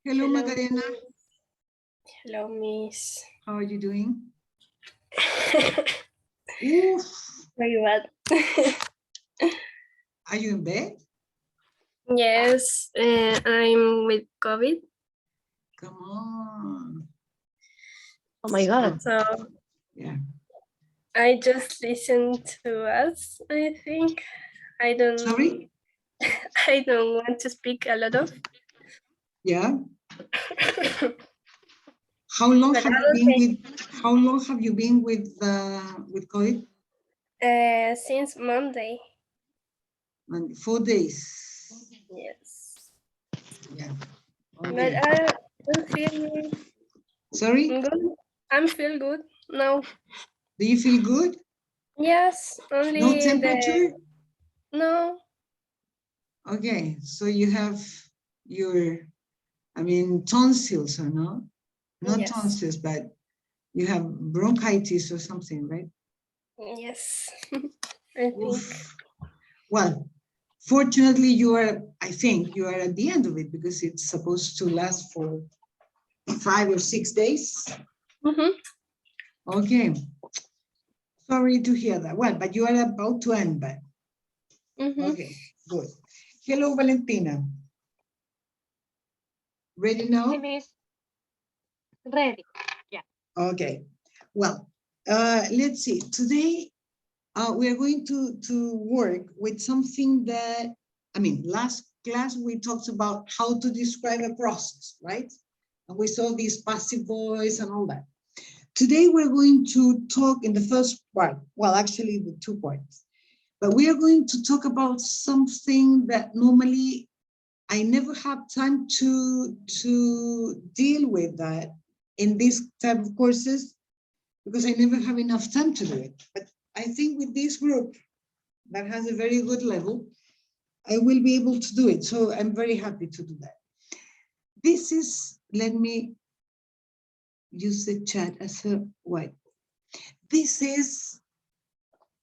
Hello, Hello, Macarena. Hello, Miss. How are you doing? Oof. Very bad. Are you in bed? Yes, I'm with COVID. Come on. Oh my God. So Yeah. I just listened to us, I think. I don't Sorry? I don't want to speak a lot of. Yeah. How long But have I you will been say, with COVID? since Monday. And 4 days. Yes. Yeah. But Okay. I don't feel Sorry? good. I'm feel good now. Do you feel good? Yes, No only temperature? no. Okay. So you have your, tonsils or no? Not Yes. tonsils, but you have bronchitis or something, right? Yes. I think. Oof. Well, fortunately, I think you are at the end of it because it's supposed to last for 5 or 6 days. Mm-hmm. Okay. Sorry to hear that. Well, but you are about to end that. Mm-hmm. Okay, good. Hello, Valentina. Ready now? Miss. Ready. Yeah. Okay. Well, let's see. Today, we are going to work with something that, last class we talked about how to describe a process, right? And we saw these passive voice and all that. Today we're going to talk in the first part, well, actually the 2 parts, but we are going to talk about something that normally I never have time to deal with that in this type of courses because I never have enough time to do it. But I think with this group that has a very good level, I will be able to do it. So I'm very happy to do that. This is, let me use the chat as a white. This is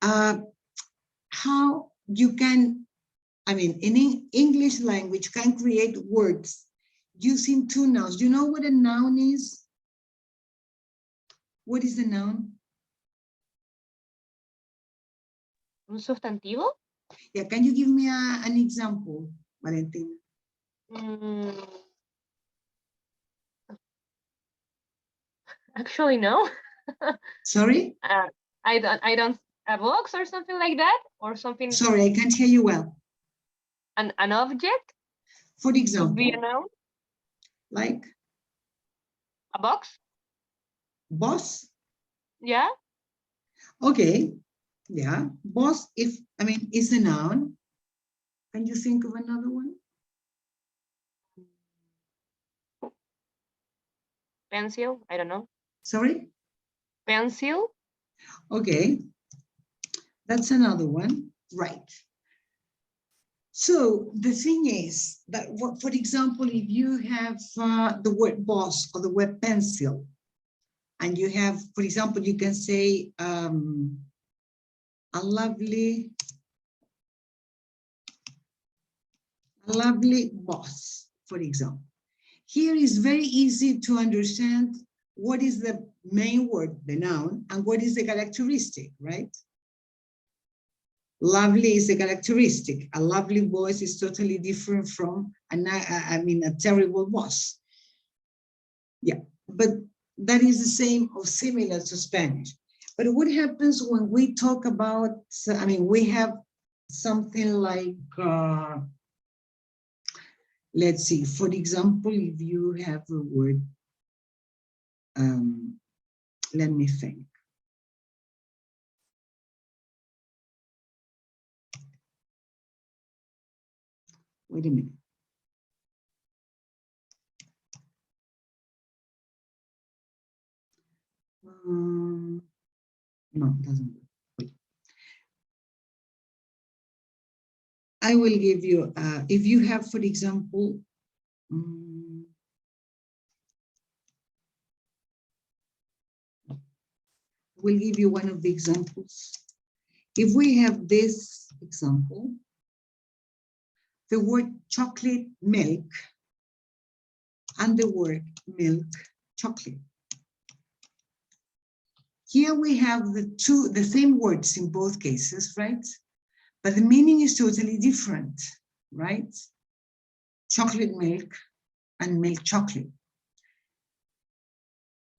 how you can, in English language, can create words using 2 nouns. You know what a noun is? What is a noun? Un sustantivo. Yeah, can you give me an example, Valentina? Actually, no. Sorry? I don't, a box or something like that, or something. Sorry, I can't hear you well. An object. For Could example, be a noun. like A box. boss. Yeah. Okay, yeah, boss. Is a noun. Can you think of another one? Pencil. I don't know. Sorry? Pencil. Okay, that's another one, right? So the thing is that, for example, if you have the word boss or the word pencil, and you have, for example, you can say a lovely boss, for example. Here is very easy to understand what is the main word, the noun, and what is the characteristic, right? Lovely is a characteristic. A lovely voice is totally different from a terrible boss. Yeah, but that is the same or similar to Spanish. But what happens when we talk about, we have something like, let's see, for example, if you have a word, let me think. Wait a minute. No, it doesn't work. Wait. I will give you, if you have, for example, we'll give you one of the examples. If we have this example, the word chocolate milk, and the word milk chocolate. Here we have the same words in both cases, right? But the meaning is totally different, right? Chocolate milk and milk chocolate.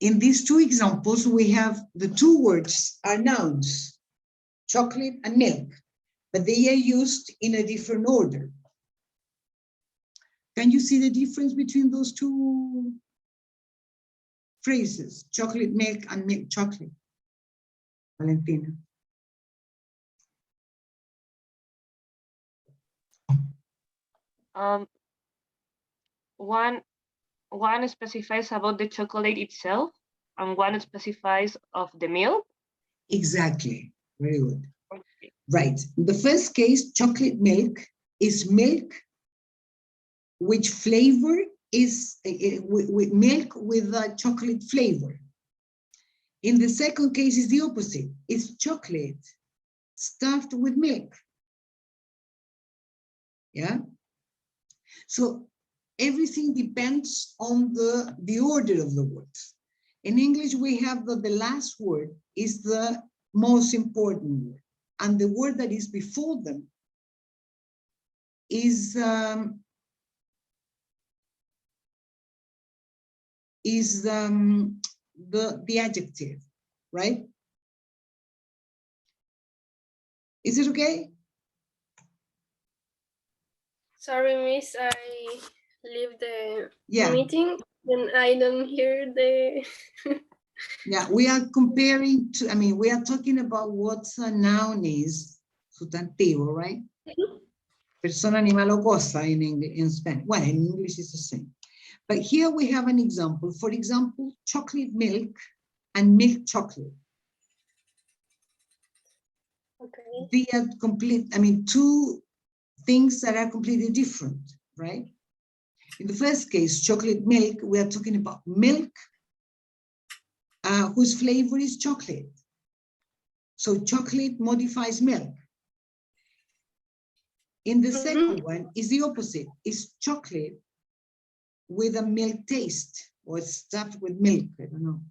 In these two examples, we have the two words are nouns, chocolate and milk, but they are used in a different order. Can you see the difference between those two phrases, chocolate milk and milk chocolate? Valentina. One specifies about the chocolate itself, and one specifies of the milk. Exactly, very good. Okay. Right, in the first case, chocolate milk is milk which flavor is with milk with a chocolate flavor. In the second case is the opposite, it's chocolate stuffed with milk. Yeah, so everything depends on the order of the words. In English, we have the last word is the most important word, and the word that is before them is the adjective, right? Is it okay? Sorry, miss, I leave the Yeah. meeting and I don't hear the... Yeah, we are comparing to, I mean, we are talking about what a noun is, sustantivo, right? Persona, animal, o cosa in Spanish. Well, in English it's the same. But here we have an example. For example, chocolate milk and milk chocolate. Okay. They are complete, I mean, two things that are completely different, right? In the first case, chocolate milk, we are talking about milk whose flavor is chocolate. So chocolate modifies milk. In the second one is the opposite, is chocolate with a milk taste or stuffed with milk, I don't know.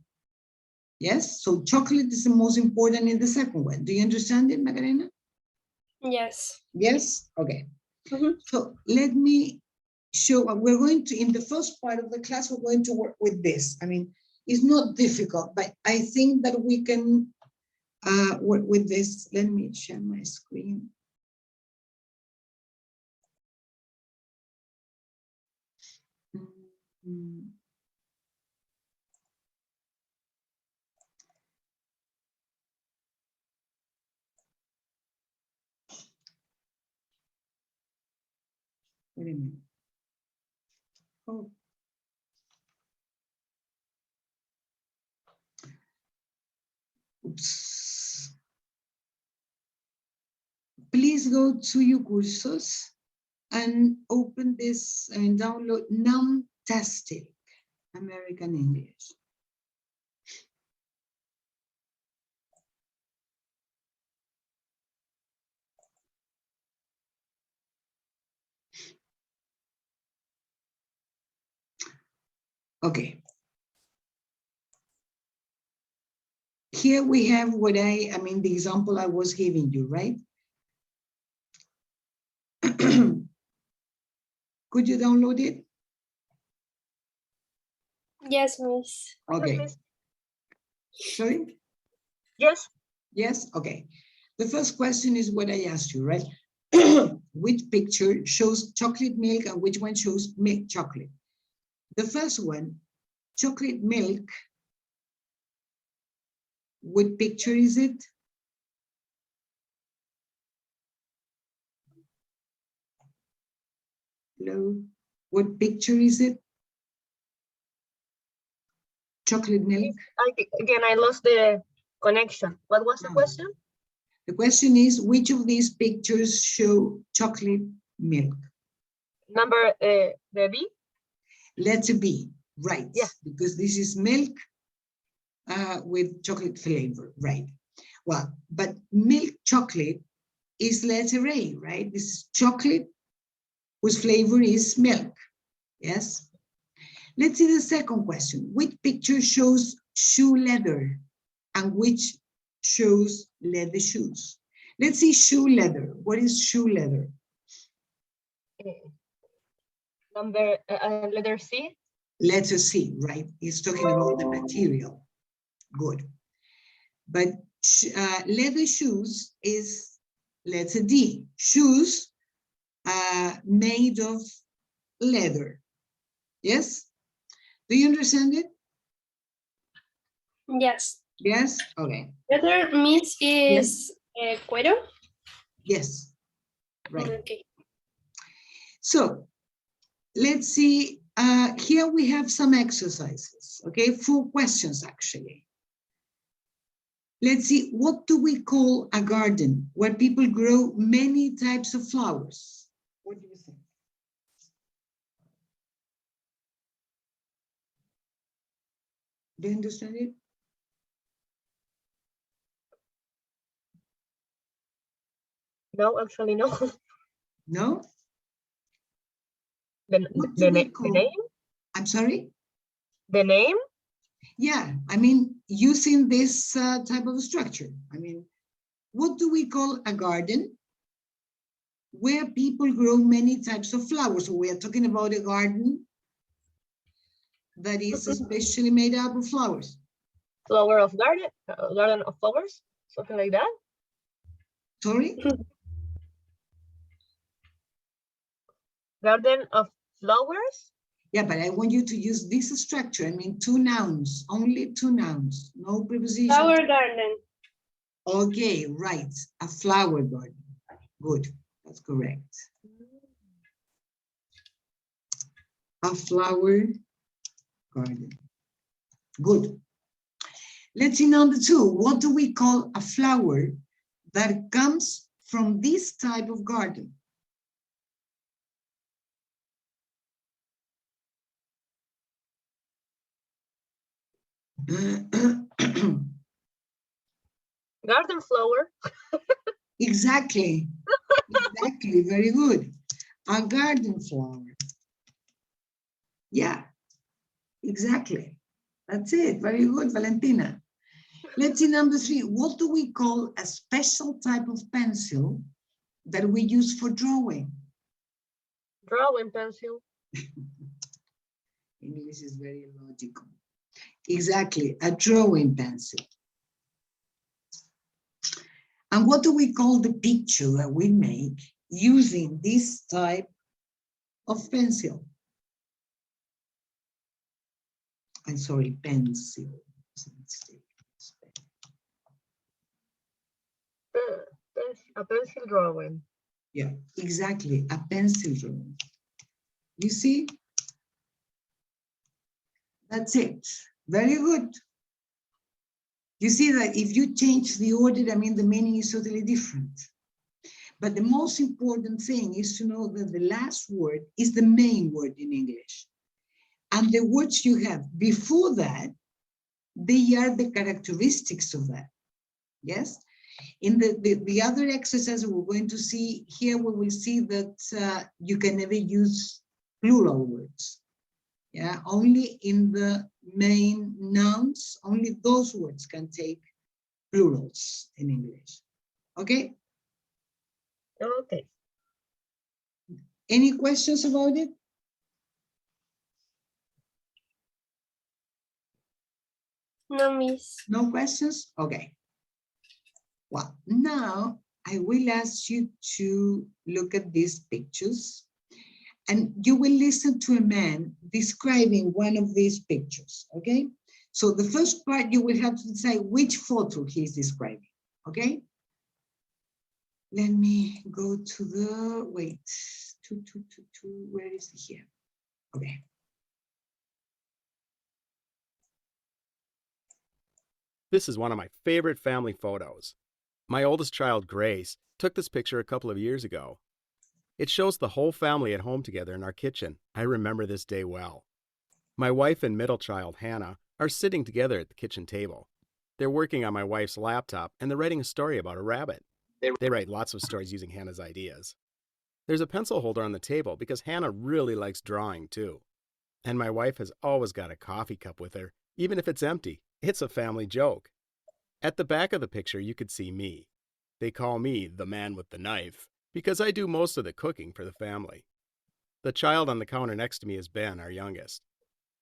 Yes, so chocolate is the most important in the second one. Do you understand it, Macarena? Yes. Yes, okay. Mm-hmm. So let me show, we're going to, in the first part of the class, we're going to work with this. I mean, it's not difficult, but I think that we can work with this. Let me share my screen. Wait a minute. Oh. Oops. Please go to your cursos and open this and download Noun-tastic American English. Okay. Here we have what I mean, the example I was giving you, right? Could you download it? Yes, miss. Okay. Yes, Sorry? yes. Yes? Okay. The first question is what I asked you, right? Which picture shows chocolate milk and which one shows milk chocolate? The first one, chocolate milk, what picture is it? Hello? What picture is it? Chocolate milk? Again, I lost the connection. What was the question? The question is, which of these pictures show chocolate milk? Number, the B? Letter B, right. Yeah. Because this is milk with chocolate flavor, right. Well, but milk chocolate is letter A, right? This is chocolate whose flavor is milk, yes? Let's see the second question. Which picture shows shoe leather and which shows leather shoes? Let's see shoe leather. What is shoe leather? Letter C. Letter C, right? It's talking about the material. Good. But leather shoes is letter D. Shoes made of leather. Yes? Do you understand it? Yes. Yes? Okay. Leather means is cuero. Yes. Right. Okay. So let's see. Here we have some exercises. Okay, 4 questions actually. Let's see, what do we call a garden where people grow many types of flowers? What do you think? Do you understand it? No, actually, no. No? The, What the, do we the call? name? I'm sorry? The name? Yeah, I mean, using this type of structure. I mean, what do we call a garden where people grow many types of flowers? So we are talking about a garden that is especially made up of flowers. Flower of garden? Garden of flowers? Something like that? Sorry? Garden of flowers? Yeah, but I want you to use this structure. I mean, 2 nouns, only 2 nouns, no preposition. Flower garden. Okay, right, a flower garden. Good, that's correct. A flower garden. Good. Let's see number 2. What do we call a flower that comes from this type of garden? Garden flower? Exactly. Exactly. Very good. A garden flower. Yeah, exactly. That's it. Very good, Valentina. Let's see number 3. What do we call a special type of pencil that we use for drawing? Drawing pencil. English is very logical. Exactly, a drawing pencil. And what do we call the picture that we make using this type of pencil? I'm sorry, pencil. A pencil drawing. Yeah, exactly, a pencil drawing. You see? That's it. Very good. You see that if you change the order, I mean, the meaning is totally different. But the most important thing is to know that the last word is the main word in English. And the words you have before that, they are the characteristics of that. Yes? In the other exercise we're going to see here, we will see that you can never use plural words. Yeah, only in the main nouns, only those words can take plurals in English. Okay? Okay. Any questions about it? No, miss. No questions? Okay. Well, now I will ask you to look at these pictures and you will listen to a man describing one of these pictures, okay? So the first part, you will have to decide which photo he's describing, okay? Let me go to the, wait, where is he here? Okay. This is one of my favorite family photos. My oldest child, Grace, took this picture a couple of years ago. It shows the whole family at home together in our kitchen. I remember this day well. My wife and middle child, Hannah, are sitting together at the kitchen table. They're working on my wife's laptop and they're writing a story about a rabbit. They write lots of stories using Hannah's ideas. There's a pencil holder on the table because Hannah really likes drawing too. And my wife has always got a coffee cup with her, even if it's empty. It's a family joke. At the back of the picture, you could see me. They call me the man with the knife because I do most of the cooking for the family. The child on the counter next to me is Ben, our youngest.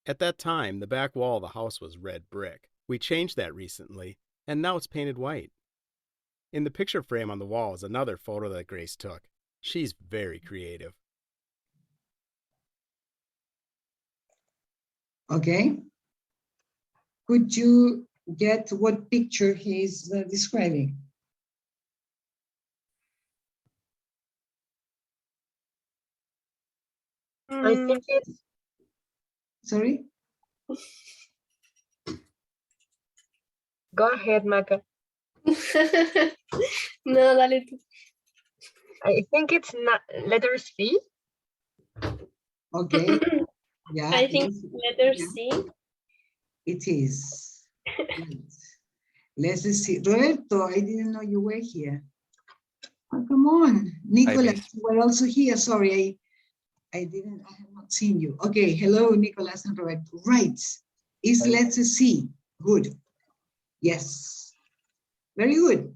At that time, the back wall of the house was red brick. We changed that recently, and now it's painted white. In the picture frame on the wall is another photo that Grace took. She's very creative. Okay. Could you get what picture he's describing? I think it's Sorry? go ahead, Maca. No, dale tú. I think it's not letter C. Okay. Yeah. I think yes, letter yeah, C. it is. Right. Let's see. Roberto, I didn't know you were here. Oh, come on. Nicolas, miss. you were also here. Sorry, I have not seen you. Okay, hello, Nicolas and Roberto. Right. Is let's see. Good. Yes. Very good.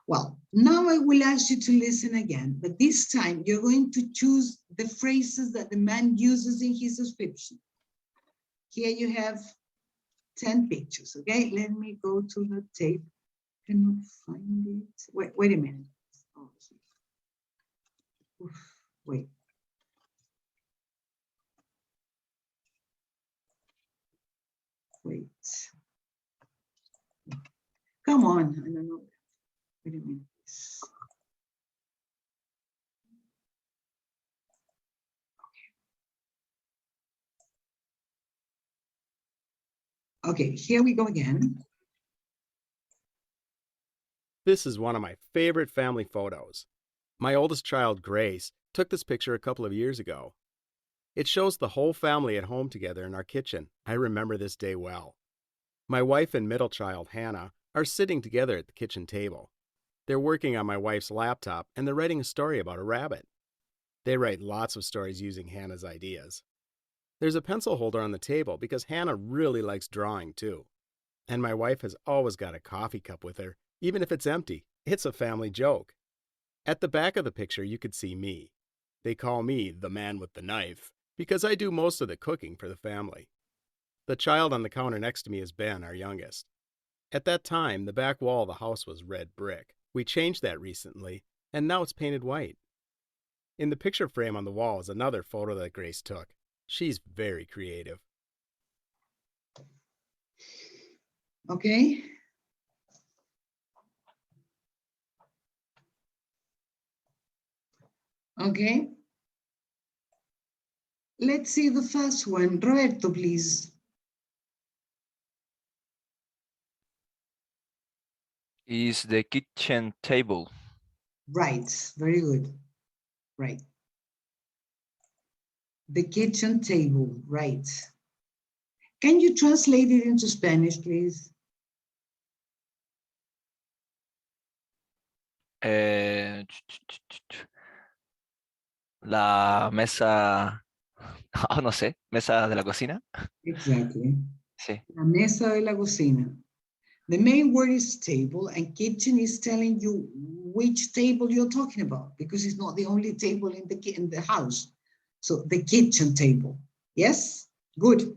Well, now I will ask you to listen again, but this time you're going to choose the phrases that the man uses in his description. Here you have 10 pictures, okay? Let me go to the tape. Cannot find it. Wait a minute. Oh, oof, wait. Wait. Come on. I don't know. Wait a minute. Okay, here we go again. This is one of my favorite family photos. My oldest child, Grace, took this picture a couple of years ago. It shows the whole family at home together in our kitchen. I remember this day well. My wife and middle child, Hannah, are sitting together at the kitchen table. They're working on my wife's laptop and they're writing a story about a rabbit. They write lots of stories using Hannah's ideas. There's a pencil holder on the table because Hannah really likes drawing too. And my wife has always got a coffee cup with her, even if it's empty. It's a family joke. At the back of the picture, you could see me. They call me the man with the knife because I do most of the cooking for the family. The child on the counter next to me is Ben, our youngest. At that time, the back wall of the house was red brick. We changed that recently, and now it's painted white. In the picture frame on the wall is another photo that Grace took. She's very creative. Okay. Okay. Let's see the first one. Roberto, please. Is the kitchen table. Right, very good. Right. The kitchen table, right. Can you translate it into Spanish, please? La mesa, no sé, mesa de la cocina. Exactly. Sí. La mesa de la cocina. The main word is table, and kitchen is telling you which table you're talking about, because it's not the only table in the house. So the kitchen table. Yes? Good.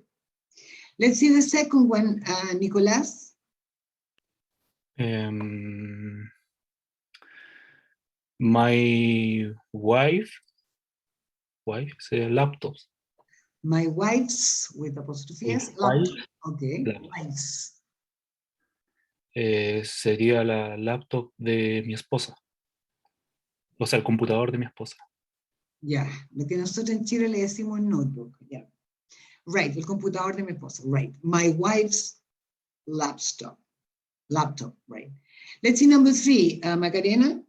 Let's see the second one, Nicolas. My wife's laptops. My wife's, with apostrophe S, Wife. Okay, Laptop. wife's. Sería la laptop de mi esposa. O sea, el computador de mi esposa. Ya, lo que nosotros en Chile le decimos notebook. Yeah. Right, el computador de mi esposa. Right. My wife's laptop. Laptop, right. Let's see number 3, Macarena.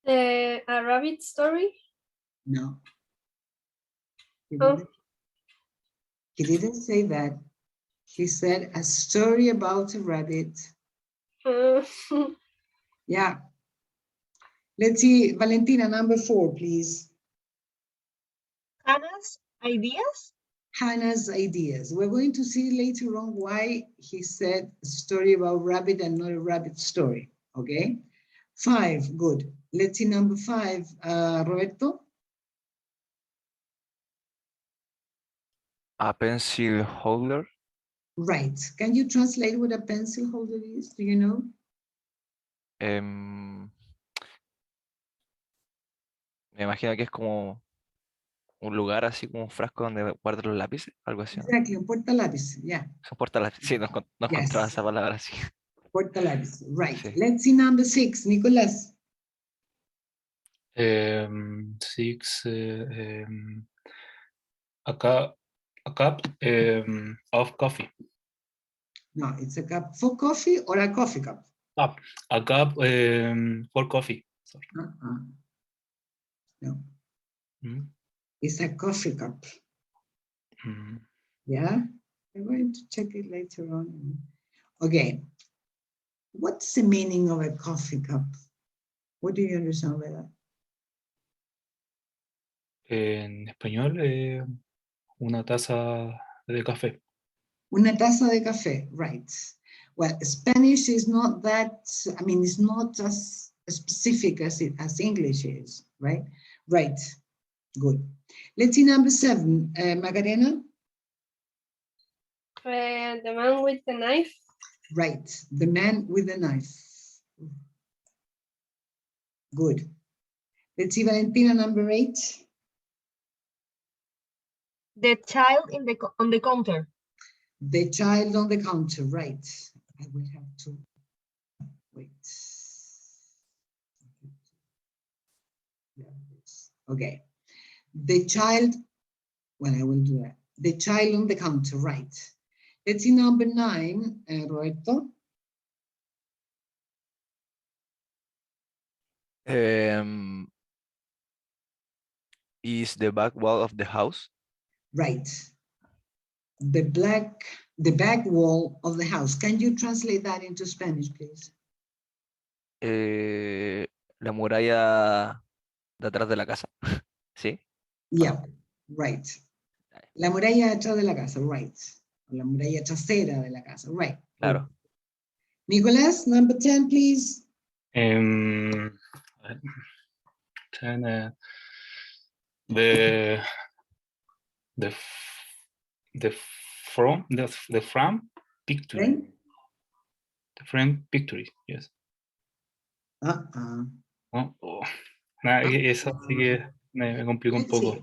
A rabbit story? No. Oh. He didn't say that. He said a story about a rabbit. Yeah. Let's see, Valentina, number 4, please. Hannah's Ideas? Hannah's ideas. We're going to see later on why he said a story about rabbit and not a rabbit story. Okay. 5, good. Let's see number 5, Roberto. A pencil holder. Right. Can you translate what a pencil holder is? Do you know? Me imagino que es como un lugar así como un frasco donde guardan los lápices, algo así, ¿no? Exactly, un portalápiz. Yeah. Un portalápiz. Sí, no encontraba Yes. esa palabra así. Portalápiz. Right. Sí. Let's see number 6, Nicolás. 6. A cup of coffee. No, it's a cup for coffee or a coffee cup. A cup for coffee. Sorry. No, Mm, it's a coffee cup. mm. Yeah, I'm going to check it later on. Okay, what's the meaning of a coffee cup? What do you understand by that? En español, una taza de café. Una taza de café, right. Well, Spanish is not that, I mean, it's not as specific as English is, right? Right, good. Let's see number 7, Macarena. The man with the knife. Right, the man with the knife. Good. Let's see Valentina, number 8. The child on the counter. The child on the counter, right. I will have to wait. Okay. The child, well, I will do that. The child on the counter, right. Let's see number 9, Roberto. Is the back wall of the house. Right. The back wall of the house. Can you translate that into Spanish, please? La muralla de atrás de la casa. ¿Sí? Yeah, right. La muralla atrás de la casa, right. La muralla trasera de la casa, right. Claro. Nicolás, number 10, please. 10, the front picture. Right? The front picture, yes. Uh-uh. Oh, oh. Nada, eso sí que me complica un Let's poco. see.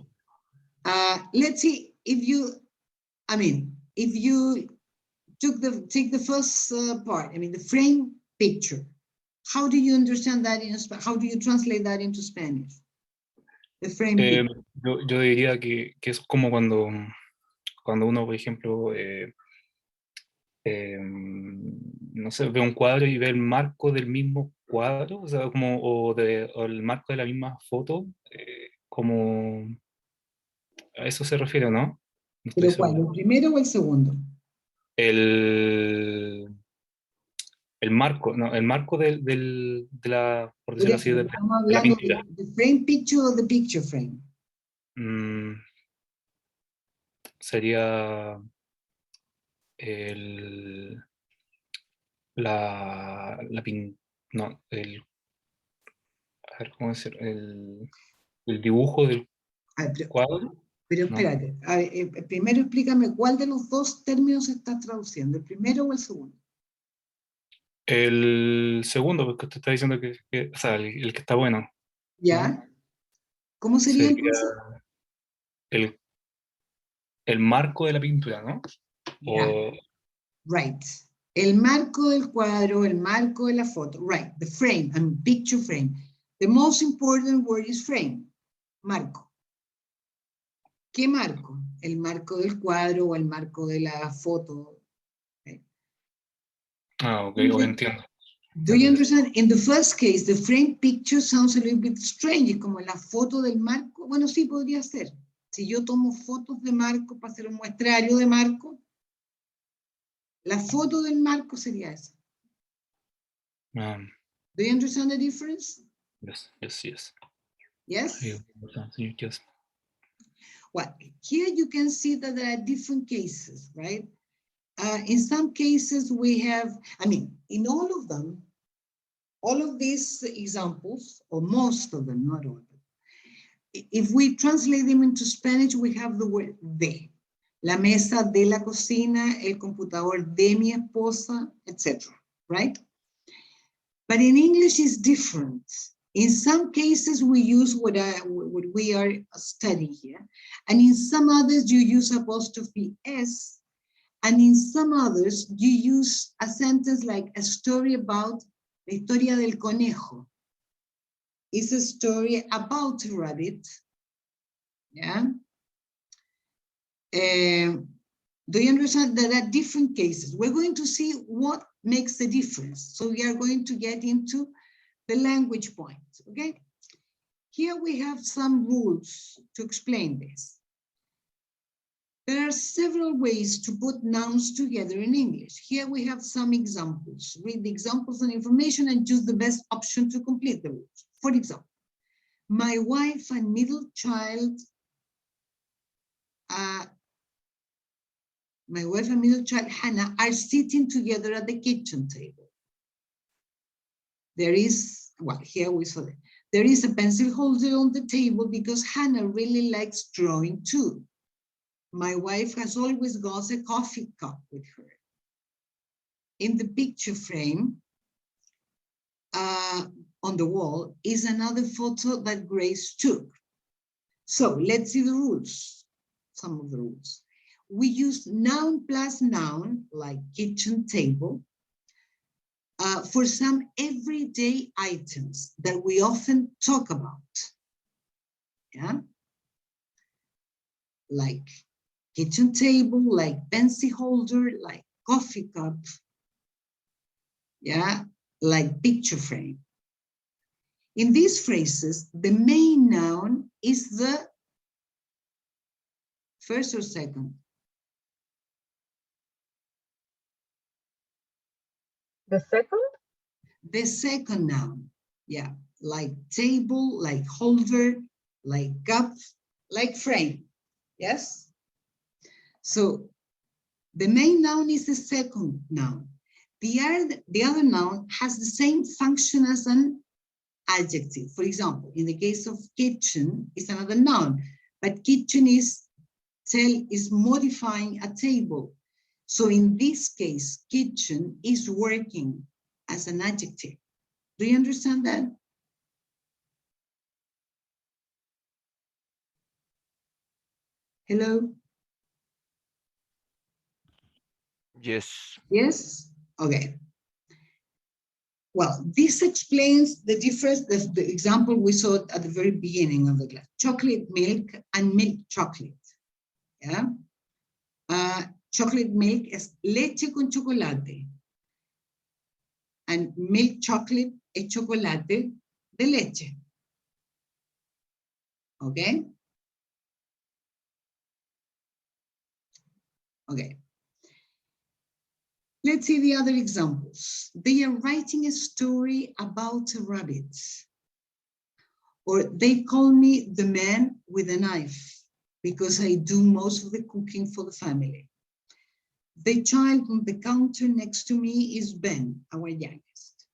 Let's see if you, I mean, if you take the first part, I mean, the frame picture. How do you understand that in Spanish? How do you translate that into Spanish? The frame picture. Yo diría que es como cuando uno, por ejemplo, no sé, ve un cuadro y ve el marco del mismo cuadro, o sea, como, o el marco de la misma foto, como a eso se refiere, ¿no? No estoy ¿Pero cuál? seguro. ¿El primero o el segundo? El marco, no, el marco de la, por Por decirlo eso, así, de estamos la hablando pintura. de frame picture o the picture frame. Sería no, a ver, ¿cómo decir? El dibujo del Ah, cuadro. pero No. espérate, a ver, primero explícame cuál de los dos términos estás traduciendo, ¿el primero o el segundo? El segundo, porque usted está diciendo o sea, el que está bueno, ¿Ya? ¿Cómo sería sería entonces? el marco de la pintura, ¿no? Yeah. Right. El marco del cuadro, el marco de la foto. Right. The frame, and picture frame. The most important word is frame. Marco. ¿Qué marco? El marco del cuadro o el marco de la foto. Okay. Ok, lo entiendo. Do you understand? In the first case, the frame picture sounds a little bit strange, como la foto del marco. Bueno, sí, podría ser. Si yo tomo fotos de marco para hacer un muestrario de marco, la foto del marco sería esa. Do you understand the difference? Yes. Yes? Yes. Well, here you can see that there are different cases, right? In some cases we have, I mean, in all of them, all of these examples, or most of them, not all of them, if we translate them into Spanish, we have the word de. La mesa de la cocina, el computador de mi esposa, etc. Right? But in English, it's different. In some cases, we use what we are studying here. And in some others, you use apostrophe S. And in some others, you use a sentence like a story about la historia del conejo. It's a story about a rabbit. Yeah. Do you understand? There are different cases. We're going to see what makes the difference. So we are going to get into the language point, okay? Here we have some rules to explain this. There are several ways to put nouns together in English. Here we have some examples. Read the examples and information and choose the best option to complete the rules. For example, my wife and middle child, Hannah, are sitting together at the kitchen table. There is, well, here we saw that. There is a pencil holder on the table because Hannah really likes drawing too. My wife has always got a coffee cup with her. In the picture frame on the wall is another photo that Grace took. So let's see the rules, some of the rules. We use noun plus noun, like kitchen table, for some everyday items that we often talk about. Yeah, like kitchen table, like pencil holder, like coffee cup. Yeah, like picture frame. In these phrases, the main noun is the first or second. The second? The second noun, yeah, like table, like holder, like cup, like frame, yes? So the main noun is the second noun. The other noun has the same function as an adjective. For example, in the case of kitchen, it's another noun, but kitchen is modifying a table. So in this case, kitchen is working as an adjective. Do you understand that? Hello? Yes. Yes? Okay. Well, this explains the difference, the example we saw at the very beginning of the class. Chocolate milk and milk chocolate. Yeah? Chocolate milk is leche con chocolate. And milk chocolate es chocolate de leche. Okay? Okay. Let's see the other examples. They are writing a story about a rabbit. Or they call me the man with a knife because I do most of the cooking for the family. The child on the counter next to me is Ben, our youngest.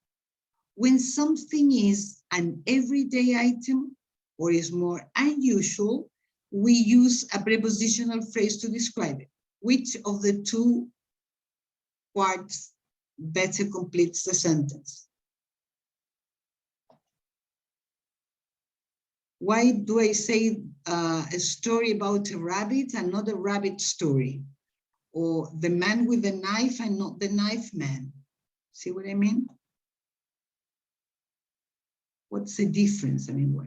When something is an everyday item or is more unusual, we use a prepositional phrase to describe it. Which of the two parts better completes the sentence? Why do I say a story about a rabbit and not a rabbit story? Or the man with the knife and not the knife man? See what I mean? What's the difference? I mean, what?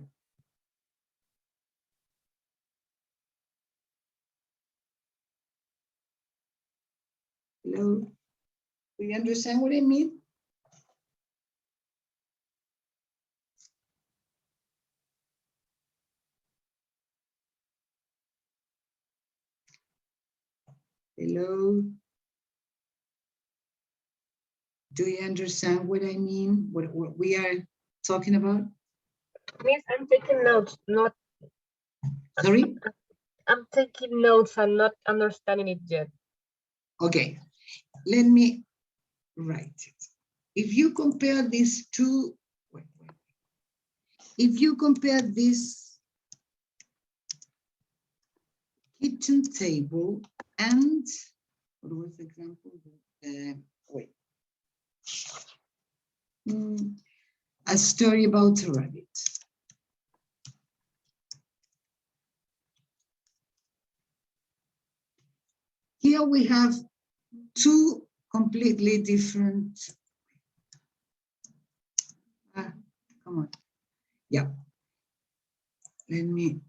Hello? Do you understand what I mean? Hello? Do you understand what I mean? What we are talking about? Miss, I'm taking notes, not. Sorry? I'm taking notes. I'm not understanding it yet. Okay, let me write it. If you compare these two, if you compare this kitchen table and, what was the example? Wait. A story about a rabbit. Here we have two completely different, come on, yeah. Let me,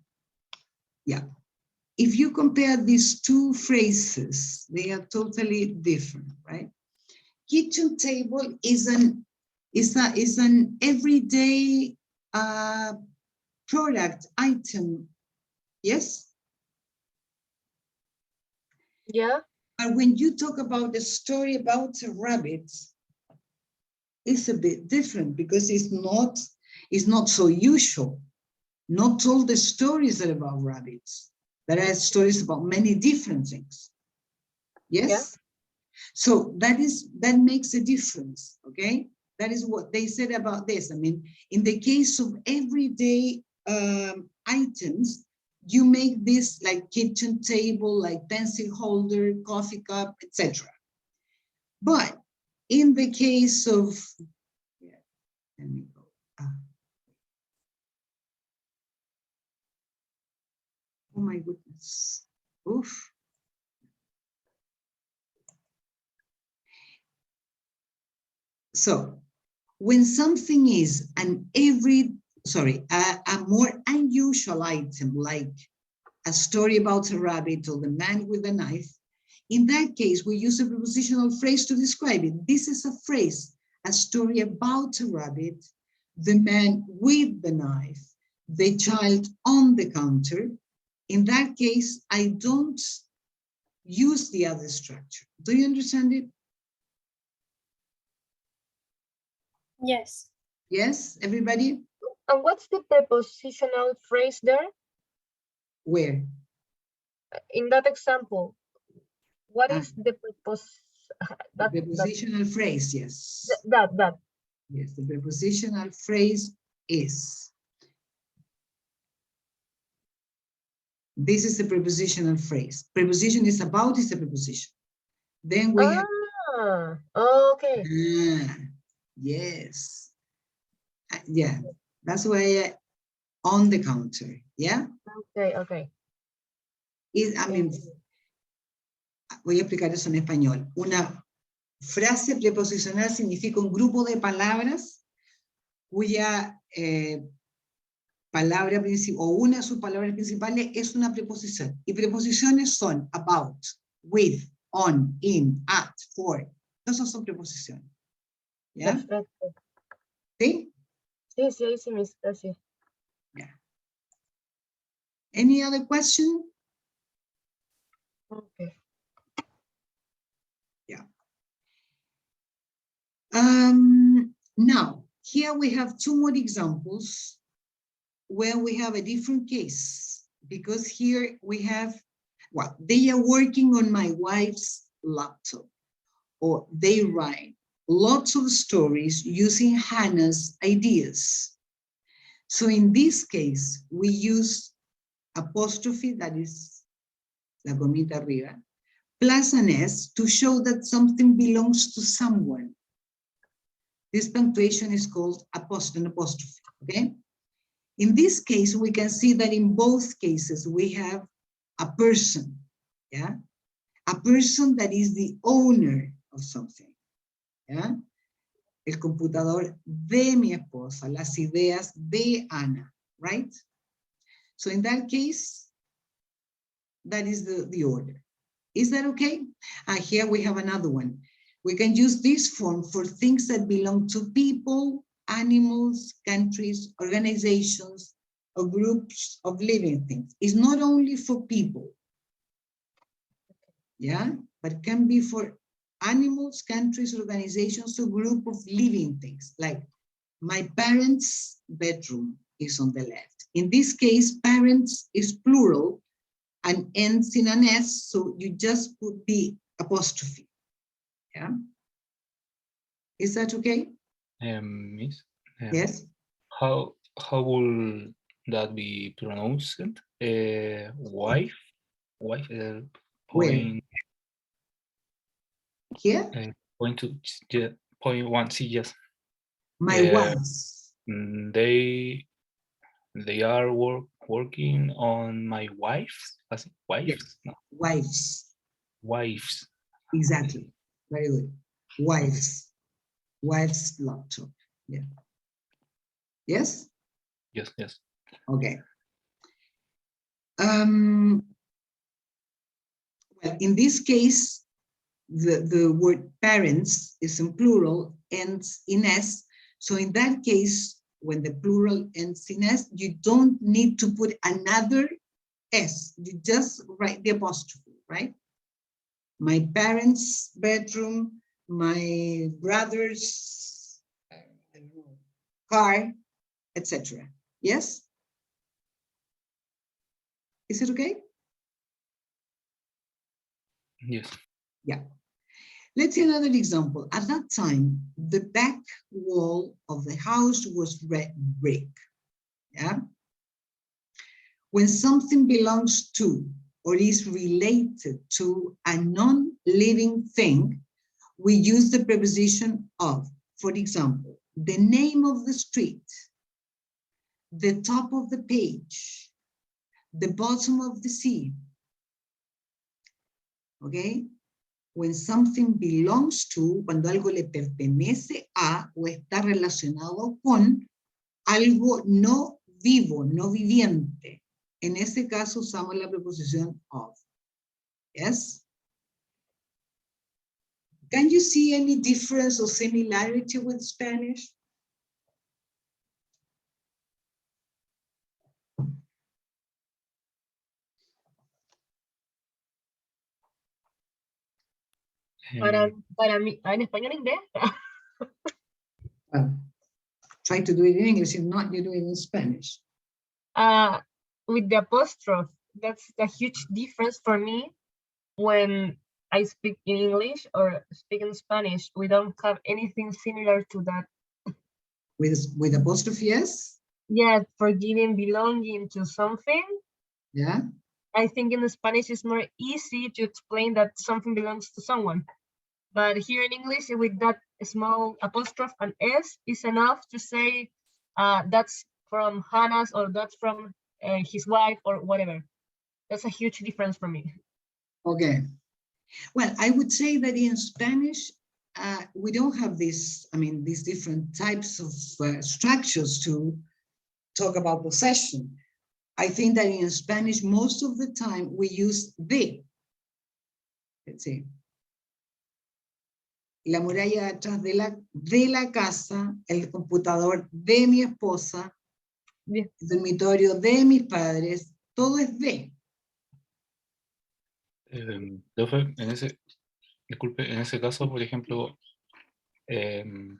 yeah. If you compare these two phrases, they are totally different, right? Kitchen table is an everyday product item, yes? Yeah. And when you talk about the story about a rabbit, it's a bit different because it's not so usual. Not all the stories are about rabbits. There are stories about many different things. Yes? Yeah. So that makes a difference, okay? That is what they said about this. I mean, in the case of everyday items, you make this like kitchen table, like pencil holder, coffee cup, etc. But in the case of, yeah, let me go. Oh my goodness. Oof. So when something is a more unusual item, like a story about a rabbit or the man with a knife, in that case, we use a prepositional phrase to describe it. This is a phrase, a story about a rabbit, the man with the knife, the child on the counter. In that case, I don't use the other structure. Do you understand it? Yes. Yes, everybody? And what's the prepositional phrase there? Where? In that example, what is the The prepositional phrase, yes. That. Yes, the prepositional phrase is. This is the prepositional phrase. Preposition is about is a preposition. Then we have. Okay. Yes. Yeah, that's why on the counter. Yeah. Okay. I mean, voy a explicar eso en español. Una frase preposicional significa un grupo de palabras cuya palabra principal o una de sus palabras principales es una preposición. Y preposiciones son about, with, on, in, at, for. Esas son preposiciones. ¿Ya? Perfecto. ¿Sí? Sí, Miss. Gracias. Yeah. Any other question? Okay. Yeah. Now, here we have two more examples where we have a different case, because here we have, well, they are working on my wife's laptop, or they write lots of stories using Hannah's ideas. So in this case, we use apostrophe, that is la comita arriba, plus an S to show that something belongs to someone. This punctuation is called an apostrophe, okay? In this case, we can see that in both cases, we have a person, yeah? A person that is the owner of something, yeah? El computador de mi esposa, las ideas de Ana, right? So in that case, that is the order. Is that okay? Here we have another one. We can use this form for things that belong to people, animals, countries, organizations, or groups of living things. It's not only for people, yeah, but can be for animals, countries, organizations, or group of living things. Like my parents' bedroom is on the left. In this case, parents is plural, and ends in an S, so you just put the apostrophe. Yeah. Is that okay? Miss, Yes. how will that be pronounced? Wife, wife, Where? Here? point to yeah, point one. See, yes, My Uh, wives. they are working on my wife's wife. Yes. No, Wives. wives. Exactly. Very good. Wives. Wives laptop. Yeah. Yes? Yes, yes. Okay. Well, in this case, the word parents is in plural, ends in S. So in that case, when the plural ends in S, you don't need to put another S. You just write the apostrophe, right? My parents' bedroom, my brother's car, etc. Yes? Is it okay? Yes. Yeah. Let's see another example. At that time, the back wall of the house was red brick. Yeah. When something belongs to or is related to a non-living thing, we use the preposition of. For example, the name of the street, the top of the page, the bottom of the sea. Okay? When something belongs to, cuando algo le pertenece a o está relacionado con algo no vivo, no viviente. En ese caso usamos la preposición of. Yes? Can you see any difference or similarity with Spanish? Para mí, en español e inglés. Well, try to do it in English. If not, you do it in Spanish. With the apostrophe, that's a huge difference for me when I speak in English or speak in Spanish. We don't have anything similar to that. With apostrophe S? Yeah, for giving belonging to something. Yeah. I think in Spanish it's more easy to explain that something belongs to someone. But here in English, with that small apostrophe and S is enough to say that's from Hannah's or that's from his wife or whatever. That's a huge difference for me. Okay. Well, I would say that in Spanish, we don't have this, I mean, these different types of structures to talk about possession. I think that in Spanish, most of the time we use de. Let's see. La muralla atrás de la casa, el computador de mi esposa, Yeah. el dormitorio de mis padres, todo es de. Profe, disculpe, en ese caso, por ejemplo, de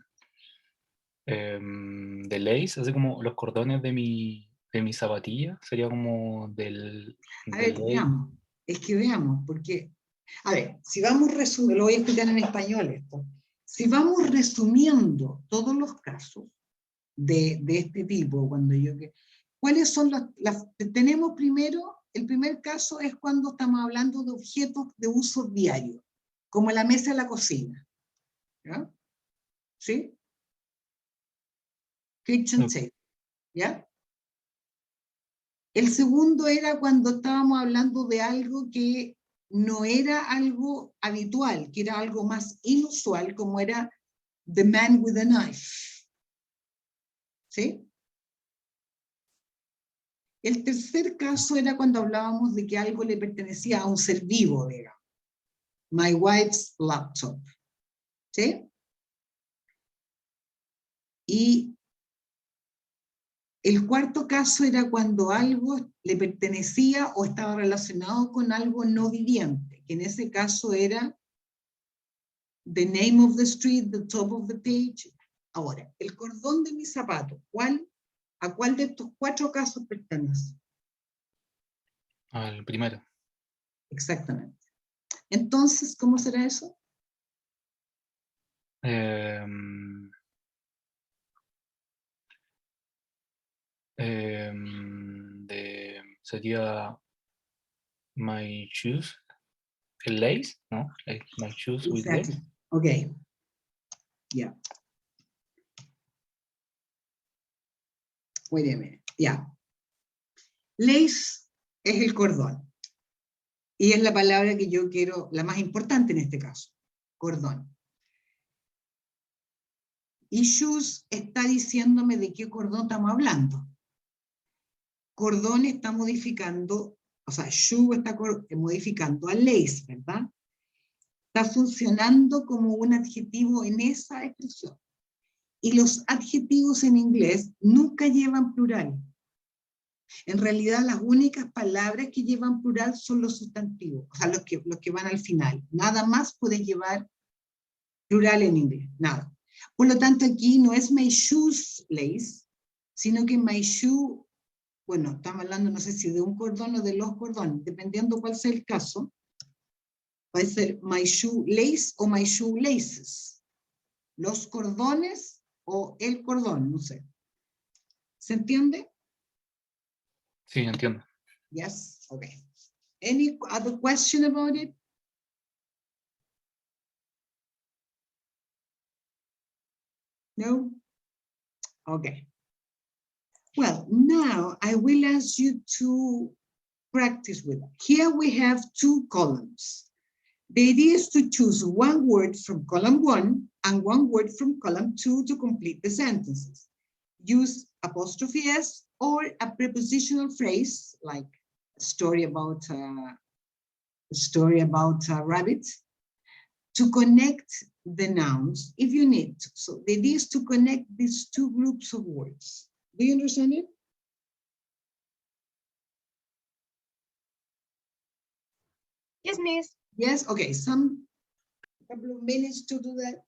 lace, así como los cordones de mi zapatilla, sería como A ver, lace. veamos, es que veamos, porque, a ver, si vamos resumiendo, lo voy a explicar en español esto, si vamos resumiendo todos los casos de este tipo, cuando ¿cuáles son tenemos primero, el primer caso es cuando estamos hablando de objetos de uso diario, como la mesa de la cocina, ¿ya? ¿Sí? Kitchen table, ¿ya? El segundo era cuando estábamos hablando de algo que no era algo habitual, que era algo más inusual, como era The Man with a Knife. ¿Sí? El tercer caso era cuando hablábamos de que algo le pertenecía a un ser vivo, digamos. My wife's laptop. ¿Sí? Y el cuarto caso era cuando algo le pertenecía o estaba relacionado con algo no viviente, que en ese caso era the name of the street, the top of the page. Ahora, el cordón de mi zapato, ¿a cuál de estos cuatro casos pertenece? Al primero. Exactamente. Entonces, ¿cómo será eso? Sería my shoes, el lace, ¿no? Like my shoes with lace. Exactly. Okay. Yeah. Wait a minute. Yeah. Lace es el cordón. Y es la palabra que yo quiero, la más importante en este caso. Cordón. Y shoes está diciéndome de qué cordón estamos hablando. Cordón está modificando, o sea, shoe está modificando a lace, ¿verdad? Está funcionando como un adjetivo en esa expresión. Y los adjetivos en inglés nunca llevan plural. En realidad, las únicas palabras que llevan plural son los sustantivos, o sea, los que van al final. Nada más puede llevar plural en inglés, nada. Por lo tanto, aquí no es my shoes lace, sino que my shoe, bueno, estamos hablando, no sé si de un cordón o de los cordones, dependiendo cuál sea el caso, puede ser my shoe lace o my shoe laces. Los cordones o el cordón, no sé. ¿Se entiende? Sí, entiendo. Yes? Okay. Any other question about it? No? Okay. Well, now I will ask you to practice with it. Here we have two columns. The idea is to choose one word from column 1 and one word from column 2 to complete the sentences. Use apostrophe S or a prepositional phrase like a story about a rabbit to connect the nouns if you need to. So the idea is to connect these two groups of words. Do you understand it? Yes, miss. Yes, okay, some couple of minutes to do that.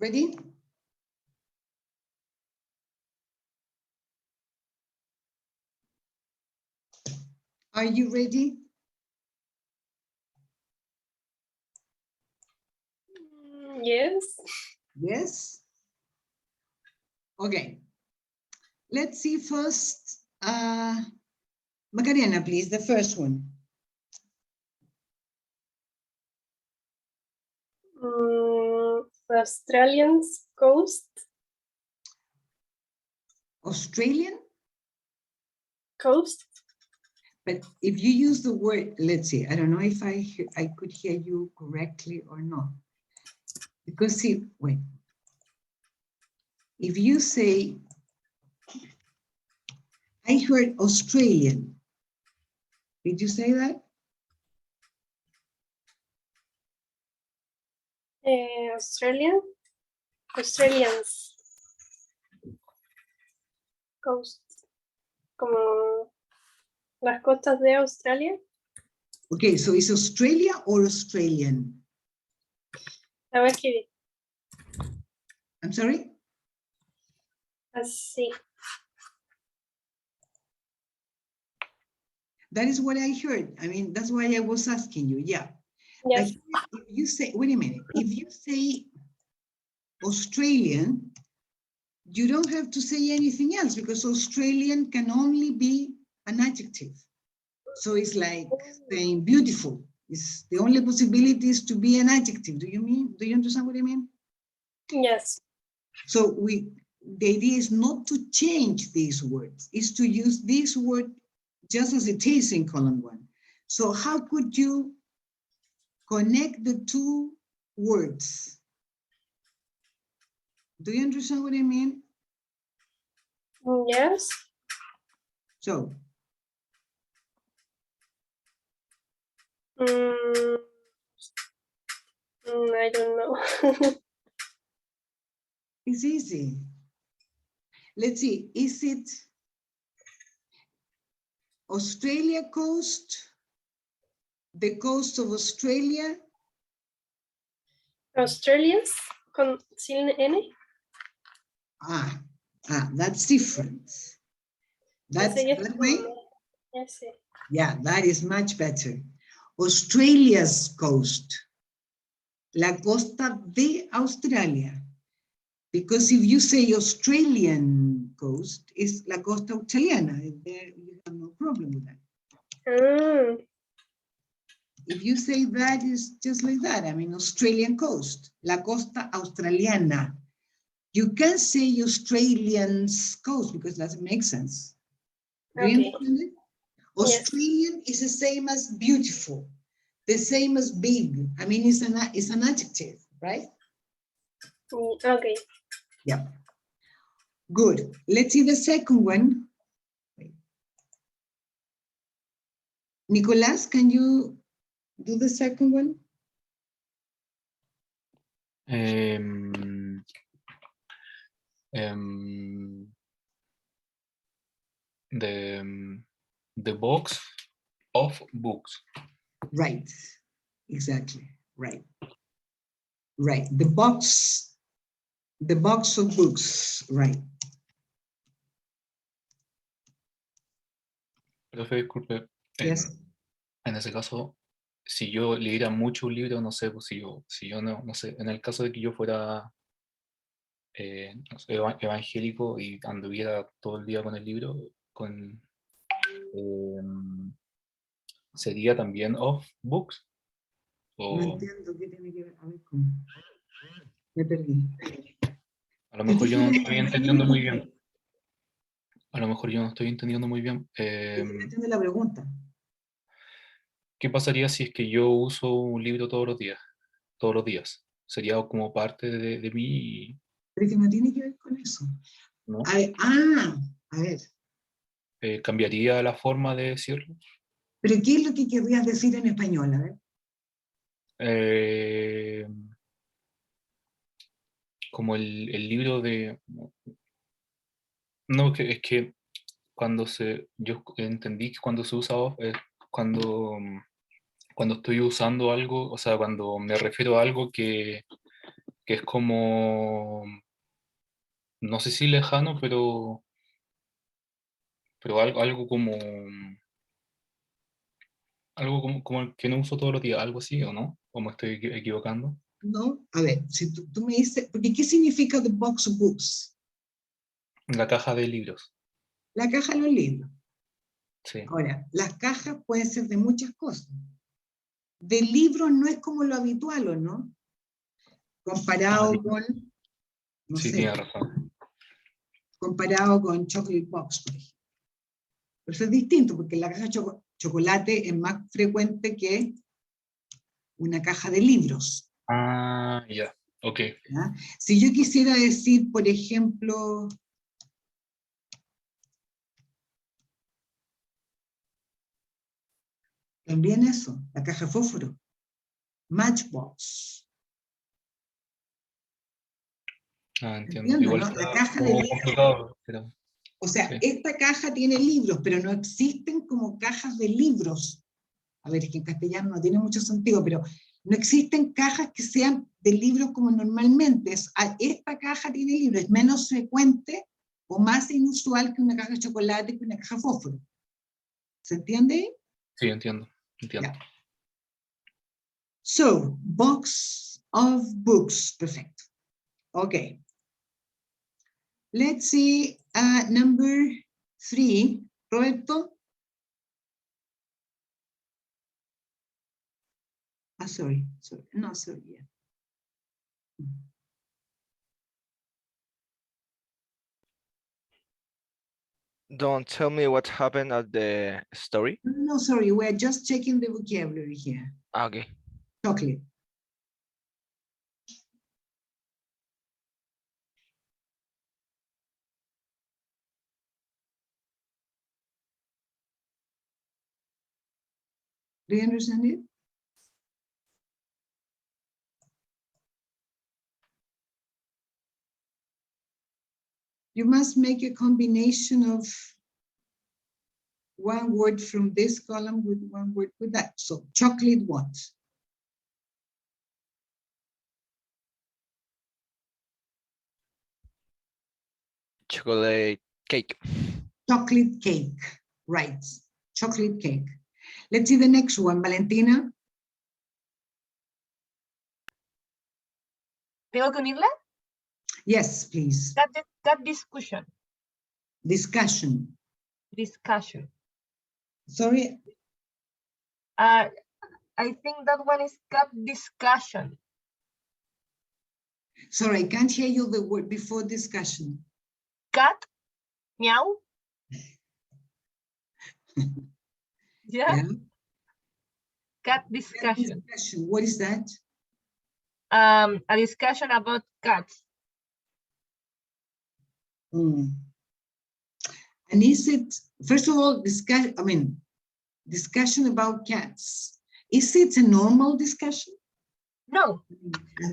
Ready? Are you ready? Yes. Yes. Okay. Let's see first. Macarena, please, the first one. Australian's coast. Australian? Coast. But if you use the word, let's see, I don't know if I could hear you correctly or not. Because see, wait. If you say, I heard Australian. Did you say that? Australian. Australians. Coast. Como las costas de Australia. Okay, so is Australia or Australian? A ver qué. I'm sorry? Así. That is what I heard. I mean, that's why I was asking you. Yeah. Yes. If you say, wait a minute, if you say Australian, you don't have to say anything else because Australian can only be an adjective. So it's like saying beautiful. It's the only possibility is to be an adjective. Do you understand what I mean? Yes. So the idea is not to change these words, is to use this word just as it is in column 1. So how could you connect the two words? Do you understand what I mean? Yes. So I don't know. it's easy. Let's see, is it Australia coast, the coast of Australia? Australians con sin N. That's different. That's Ese ya es that way? como- ya sé. Yeah, that is much better. Australia's coast, la costa de Australia. Because if you say Australian coast, it's la costa australiana. There you have no problem with that. If you say that, it's just like that. I mean, Australian coast, la costa australiana. You can say Australian's coast because that makes sense. Do you Okay. understand it? Yes. Australian is the same as beautiful, the same as big. I mean, it's an adjective, right? Okay. Yeah. Good. Let's see the second one. Nicolas, can you do the second one? The box of books. Right. Exactly. Right. Right. The box of books. Right. Profe, disculpe. Yes. En ese caso, si yo leyera mucho un libro, no sé, pues si yo no sé, en el caso de que yo fuera no sé, evangélico y anduviera todo el día con el libro, sería también off books. No O entiendo qué tiene que ver. A ver, ¿cómo? Me perdí. a lo mejor yo no estoy entendiendo muy bien. Sí, A lo mejor yo no estoy entendiendo muy bien. no entiendo la pregunta. ¿Qué pasaría si es que yo uso un libro todos los días? Todos los días. Sería como parte de mí, Pero que no tiene que ver con eso. ¿no? A ver. ¿Cambiaría la forma de decirlo? Pero ¿qué es lo que querrías decir en español? A ver. Como el libro de... No, es que yo entendí que cuando se usa off es cuando estoy usando algo, o sea, cuando me refiero a algo que que es como, no sé si lejano, pero algo como el que no uso todos los días, algo así, ¿o no? ¿O me estoy equivocando? No, a ver, si tú me dices, porque ¿qué significa the box of books? La caja de libros, La caja de los libros. sí. Ahora, las cajas pueden ser de muchas cosas. De libros no es como lo habitual, ¿o no? Comparado con, no Sí, sé, tiene razón. comparado con chocolate box, por ejemplo. Pero eso es distinto, porque la caja de chocolate es más frecuente que una caja de libros. Ah, ya, ok. ¿Ya? Si yo quisiera decir, por ejemplo, también eso, la caja de fósforo, matchbox, Entiendo. ¿entiendes, Igual no? está La caja de como libros, complicado, pero o sea, sí. esta caja tiene libros, pero no existen como cajas de libros. A ver, es que en castellano no tiene mucho sentido, pero no existen cajas que sean de libros como normalmente. Esta caja tiene libros, es menos frecuente o más inusual que una caja de chocolate, que una caja de fósforo. ¿Se entiende? Sí, entiendo. Yeah. So, box of books, perfecto. Okay. Let's see number 3, Roberto. Sorry. No, sorry. Yeah. Don't tell me what happened at the story. No, sorry. We're just checking the vocabulary here. Ah, okay. Chocolate. Do you understand it? You must make a combination of one word from this column with one word with that. So chocolate what? Chocolate cake. Chocolate cake, right. Chocolate cake. Let's see the next one, Valentina. ¿Tengo que unirla? Yes, please. That discussion. Discussion. Discussion. Sorry, I think that one is cat discussion. sorry, I can't hear you the word before discussion. Cat, meow. Yeah, Yeah. cat discussion. Discussion. What is that? A discussion about cats. Mm. And is it, first of all, discussion about cats. Is it a normal discussion? No,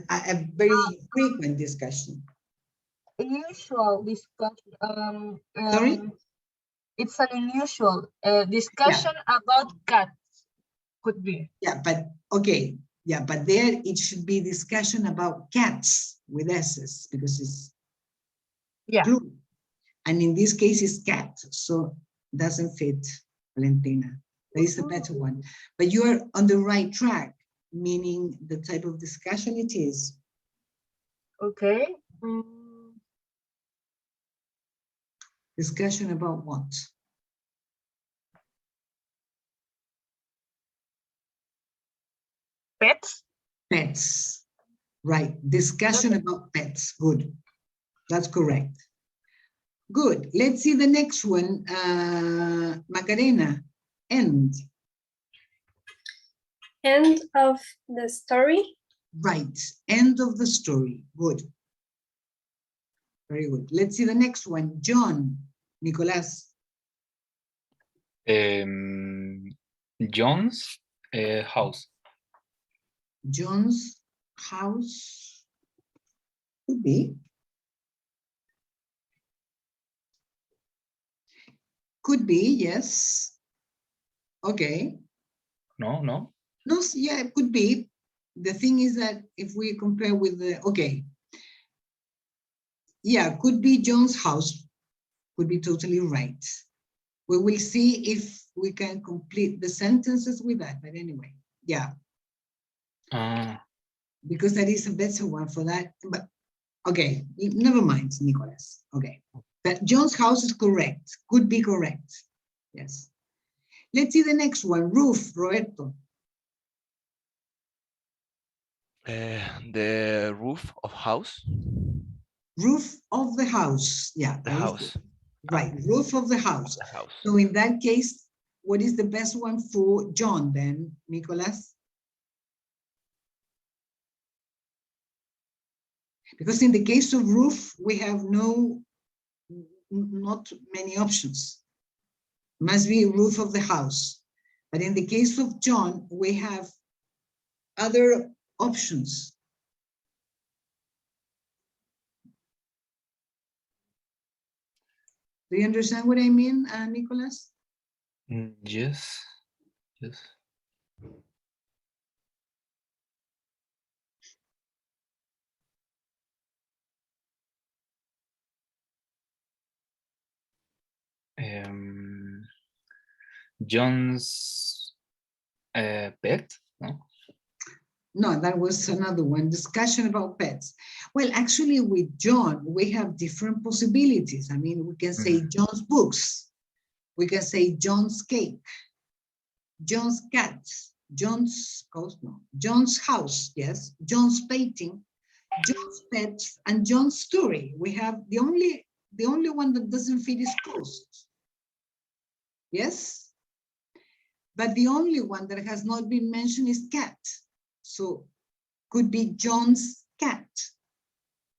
A very frequent discussion. unusual discussion. Sorry? It's an unusual discussion about cats. Could be. Yeah, but okay. Yeah, but there it should be discussion about cats with S's because it's plural. And in this case, it's cat, so doesn't fit, Valentina. That is a better one. But you are on the right track, meaning the type of discussion it is. Okay. Discussion about what? Pets. Pets. Right. Discussion about pets. Good. That's correct. Good. Let's see the next one. Macarena. End. End of the story. Right. End of the story. Good. Very good. Let's see the next one. John. Nicolás. John's house. John's house. Could be. Could be, yes. Okay. No. No, yeah, it could be. the thing is that if we compare with the, okay. Yeah, could be John's house, could be totally right. We will see if we can complete the sentences with that, but anyway, yeah. Because that is a better one for that, but okay, never mind, Nicholas, okay. But John's house is correct, could be correct, yes. Let's see the next one, roof, Roberto. The roof of house. Roof of the house, yeah. The that is house. it. Right, roof of the house. The house. So in that case, what is the best one for John then, Nicholas? Because in the case of roof, we have not many options. Must be roof of the house. But in the case of John, we have other options. Do you understand what I mean, Nicholas? Yes. Yes. John's pet, no? No, that was another one, discussion about pets. Well, actually with John, we have different possibilities. I mean, we can say John's books. We can say John's cake, John's cat, John's house, no, John's house, yes, John's painting, John's pets, and John's story. We have the only one that doesn't fit is ghost. Yes? But the only one that has not been mentioned is cat. So could be John's cat.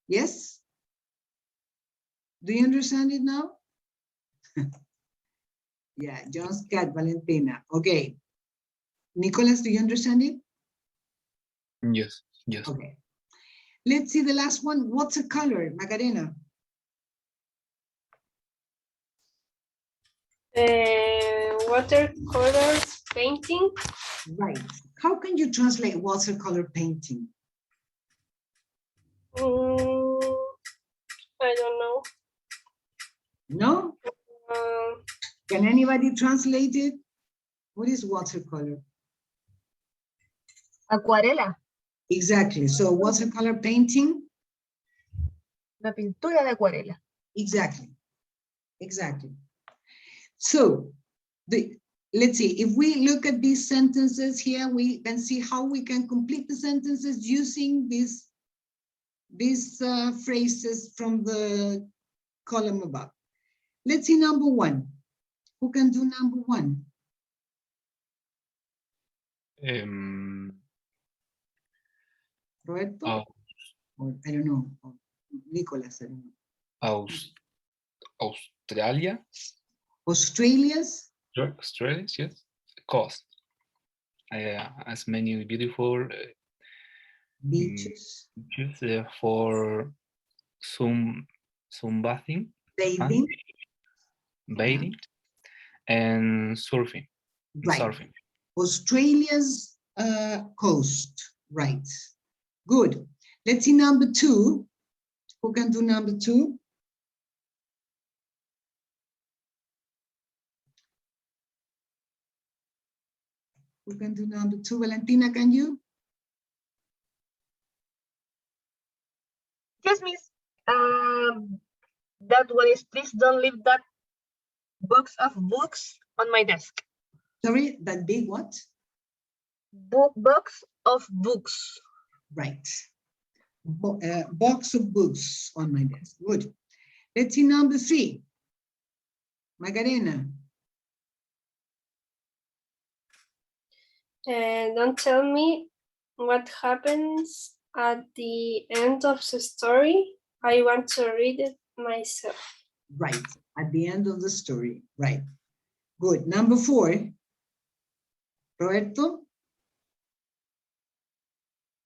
Yes? Do you understand it now? Yeah, John's cat, Valentina. Okay. Nicholas, do you understand it? Yes, yes. Okay. Let's see the last one. What's a color, Macarena? Watercolors painting. Right. How can you translate watercolor painting? I don't know. No? Can anybody translate it? What is watercolor? Acuarela, Exactly. So watercolor painting? la pintura de acuarela. Exactly. Exactly. So let's see, if we look at these sentences here, we can see how we can complete the sentences using these phrases from the column above. Let's see number one. Who can do number one? Roberto? Or I don't know. Or Nicolas, I don't know. Australia. Australia's? Australia, yes. Coast. As many beautiful Beaches. beaches for sunbathing, Bathing. bathing, and surfing. Right. Surfing. Australia's coast. Right. Good. Let's see number two. Who can do number two? Who can do number two? Valentina, can you? Yes, miss. That one is, please don't leave that box of books on my desk. Sorry, that big what? Box of books. Right. Box of books on my desk. Good. Let's see number three. Macarena. Don't tell me what happens at the end of the story. I want to read it myself. Right. At the end of the story. Right. Good. Number four. Roberto.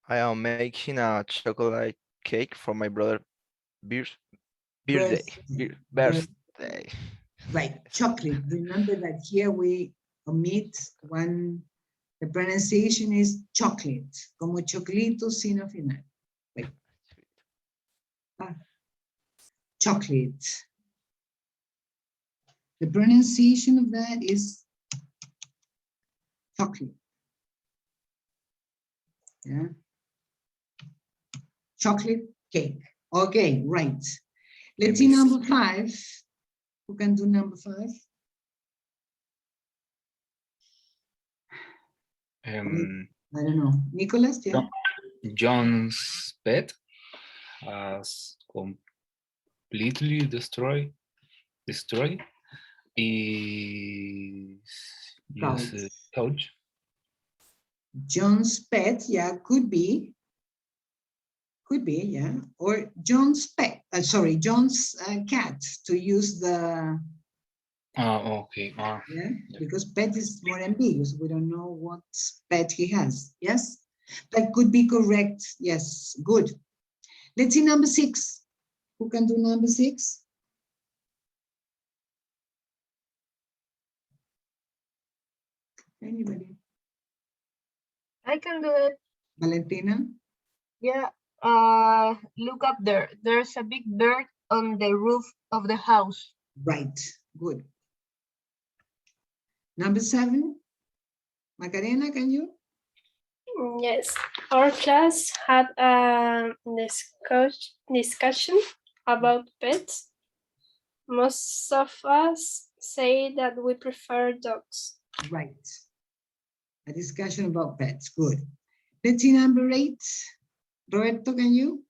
I am making a chocolate cake for my brother birthday. Birthday. Right. Chocolate. Remember that here we omit one The pronunciation is chocolate, como choclito sin al final. Wait. Chocolate. The pronunciation of that is chocolate. Yeah. Chocolate cake. Okay, right. Let's see number 5. Who can do number 5? I don't know. Nicholas, yeah? John's pet has completely destroyed is couch. John's pet, yeah, could be, yeah. Or John's pet, sorry, John's cat, to use the, Okay. yeah, because pet is more ambiguous. We don't know what pet he has. Yes, that could be correct. Yes, good. Let's see number 6. Who can do number 6? Anybody? I can do it. Valentina? Yeah. Look up there. There's a big bird on the roof of the house. Right, good. Number 7. Macarena, can you? Yes, our class had a discussion about pets. Most of us say that we prefer dogs. Right. A discussion about pets, good. Let's see number 8. Roberto, can you?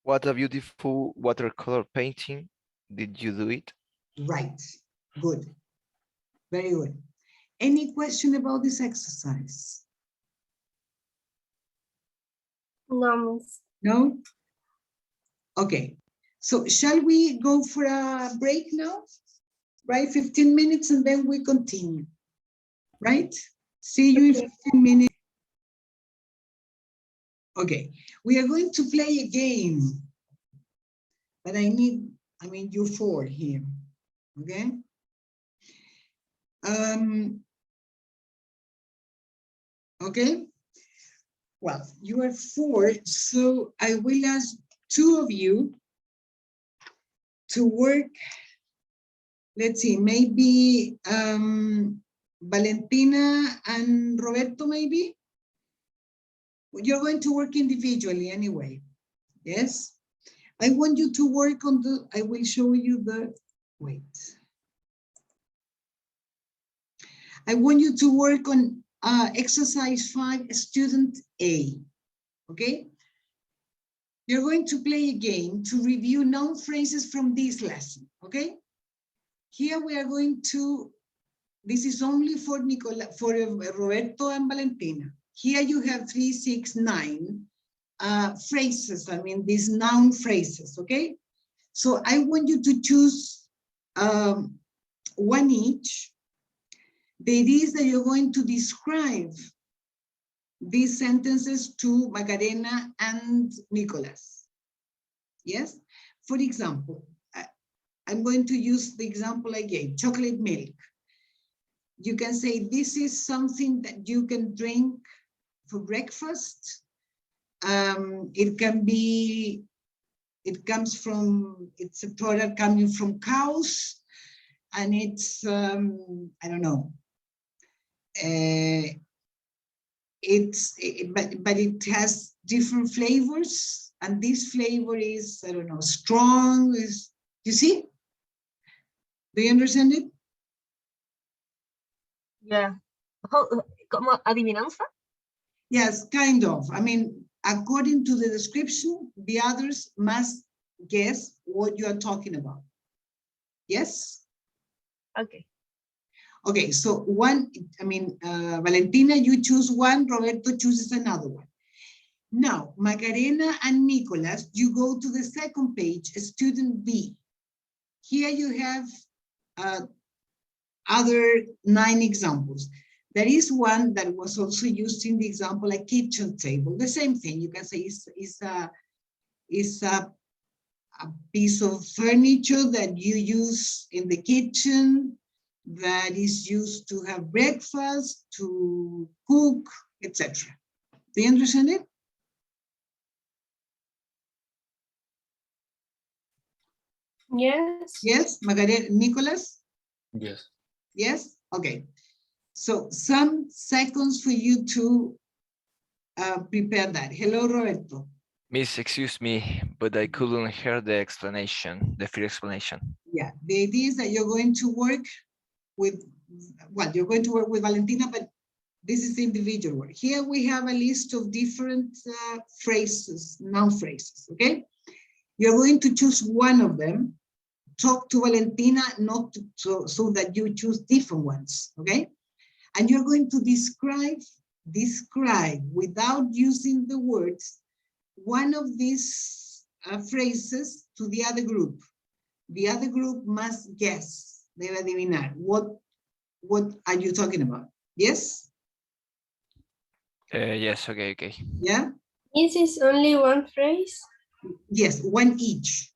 What a beautiful watercolor painting. Did you do it? Right, good. Very good. Any question about this exercise? No, No? Okay, so shall we go for a break now? Right, 15 minutes and then we continue. Right? See you in 15 minutes. Okay, we are going to play a game. But I mean, you 4 here. Okay? Okay? Well, you are 4, so I will ask 2 of you to work. Let's see, maybe Valentina and Roberto, maybe? You're going to work individually anyway, yes? I want you to work on I will show you wait. I want you to work on exercise 5, student A, okay? You're going to play a game to review noun phrases from this lesson, okay? Here we are going to, this is only for Roberto and Valentina. Here you have 3, 6, 9 phrases, these noun phrases, okay? So I want you to choose one each. The idea is that you're going to describe these sentences to Macarena and Nicholas. Yes? For example, I'm going to use the example I gave, chocolate milk. You can say this is something that you can drink for breakfast. It can be, it's a product coming from cows, and it's, I don't know. But it has different flavors, and this flavor is, I don't know, strong. You see? Do you understand it? Yeah. ¿Como adivinanza? Yes, kind of. According to the description, the others must guess what you are talking about. Yes? Okay. Okay, so Valentina, you choose one, Roberto chooses another one. Now, Macarena and Nicholas, you go to the second page, student B. Here you have other 9 examples. There is one that was also used in the example, a kitchen table. The same thing, you can say is a piece of furniture that you use in the kitchen. that is used to have breakfast, to cook, etc. Do you understand it? Yes. Yes, Magarena, Nicholas? Yes. Yes? Okay. So some seconds for you to prepare that. Hello, Roberto. Miss, excuse me, but I couldn't hear the explanation, the free explanation. Yeah, the idea is that you're going to work with, well, you're going to work with Valentina, but this is individual work. Here we have a list of different phrases, noun phrases, okay? You're going to choose one of them, talk to Valentina, not to, so that you choose different ones, okay? And you're going to describe without using the words, one of these phrases to the other group. The other group must guess, debe adivinar, what are you talking about? Yes? Yes, okay. Yeah? This is only one phrase. Yes, one each.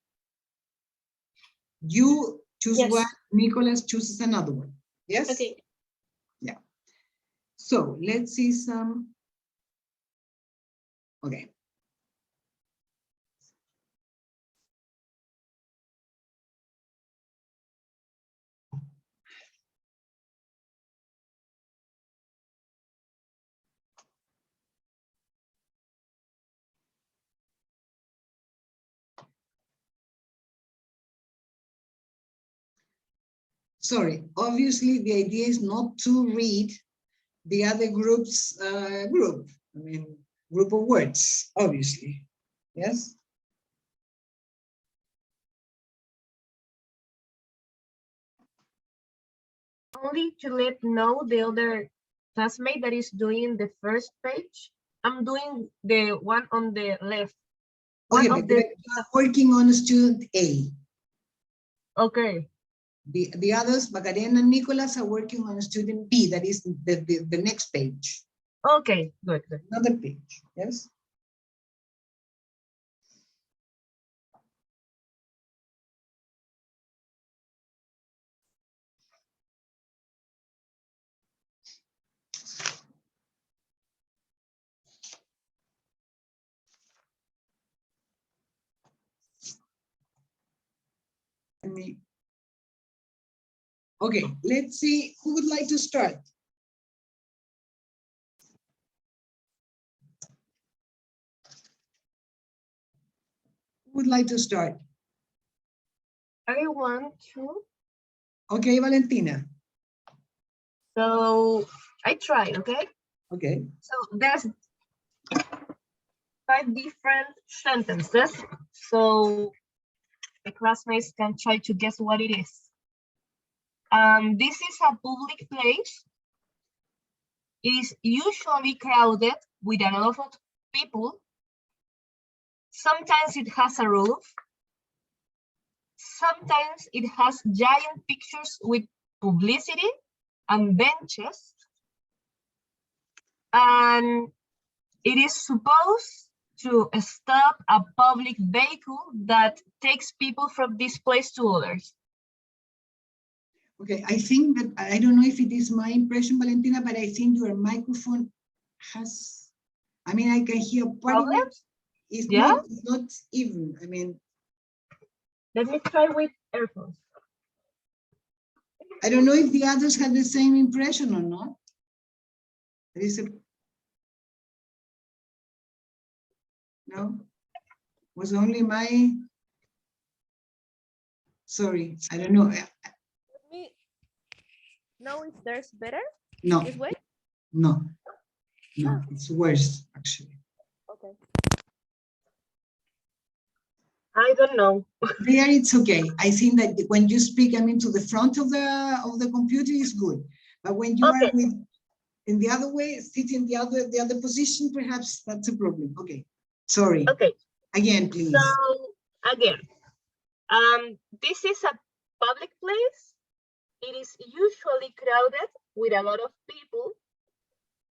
You choose Yes. one, Nicholas chooses another one. Yes? Okay. Yeah. So let's see some. Okay. Sorry, obviously the idea is not to read the other group's group of words, obviously. Yes? Only to let know the other classmate that is doing the first page. I'm doing the one on the left. Okay, One but of the, you're working on student A. okay. The others, Macarena and Nicholas, are working on student B, that is the next page. Okay, good. Another page, yes? Okay, let's see who would like to start. Who would like to start? I want to. Okay, Valentina. So I try, okay? Okay. So there's 5 different sentences. So the classmates can try to guess what it is. This is a public place. It is usually crowded with a lot of people. Sometimes it has a roof. Sometimes it has giant pictures with publicity and benches. And it is supposed to stop a public vehicle that takes people from this place to others. Okay, I think that, I don't know if it is my impression, Valentina, but I think your microphone has, I can hear part of it. It's not even, Let me try with earphones. I don't know if the others had the same impression or not. There is no? Was only my, sorry, I don't know. Let me know if there's better No, this way. no, it's worse, actually. Okay. I don't know. There, it's okay. I think that when you speak, to the front of the computer is good, but when you are in the other way, sitting the other position, perhaps that's a problem. Okay, sorry. Okay. Again, please. So again, this is a public place. It is usually crowded with a lot of people.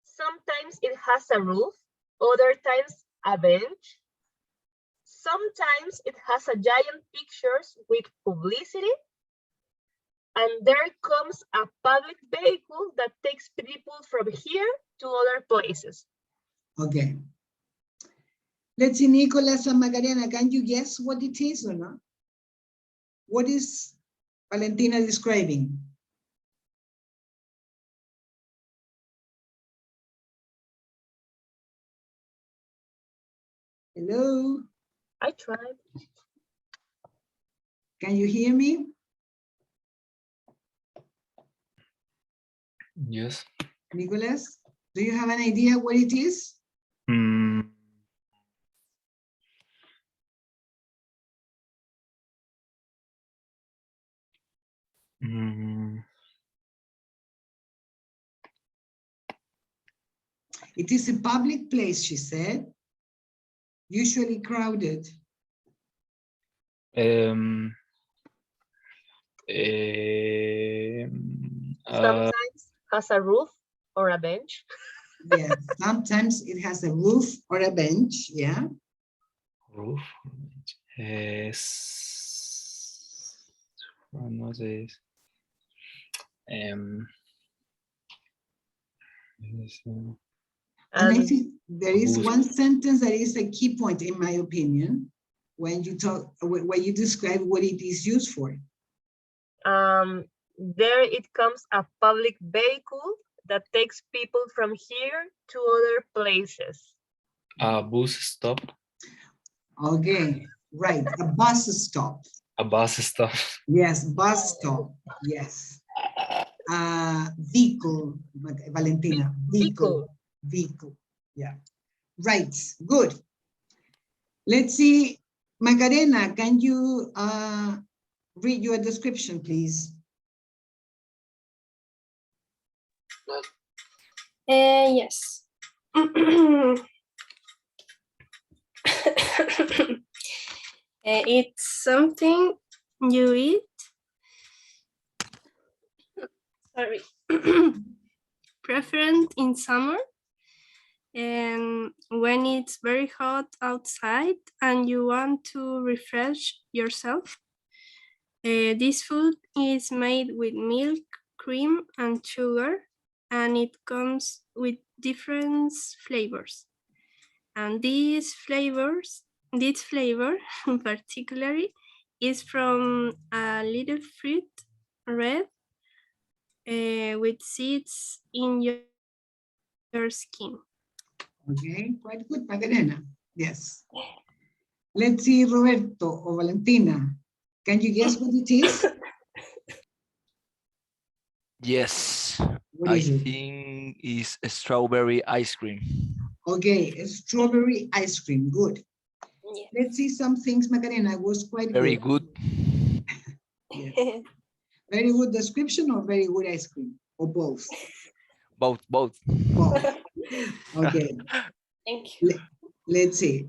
Sometimes it has a roof, other times a bench. Sometimes it has a giant pictures with publicity. and there comes a public vehicle that takes people from here to other places. Okay. Let's see, Nicholas and Macarena, can you guess what it is or not? What is Valentina describing? Hello, I tried. can you hear me? Yes. Nicholas, do you have an idea what it is? Mm. Mm. It is a public place, she said, usually crowded. Um, Sometimes has a roof or a bench. Yes, sometimes it has a roof or a bench, yeah. roof. No sé. And I And think there is Boost. one sentence that is a key point, in my opinion, when you talk, when you describe what it is used for. there it comes a public vehicle that takes people from here to other places. A bus stop. Okay, right, a bus stop. A bus stop. Yes, bus stop, yes. Vehicle, Valentina, vehicle, yeah. Right, good. Let's see, Macarena, can you read your description, please? Yes. It's something you eat. Sorry. Preferent in summer, and when it's very hot outside and you want to refresh yourself. This food is made with milk, cream, and sugar, and it comes with different flavors. And this flavor particularly is from a little fruit, red, with seeds in your skin. Okay, quite good, Macarena. Yes. Let's see, Roberto or Valentina. Can you guess what it is? Yes, What I is it? think it's a strawberry ice cream. Okay, a strawberry ice cream. Good. Yeah. Let's see some things, Macarena. Was quite Very good. good. Yes. Very good description or very good ice cream? Or both? Both. Both. Okay. Thank you. Let's see.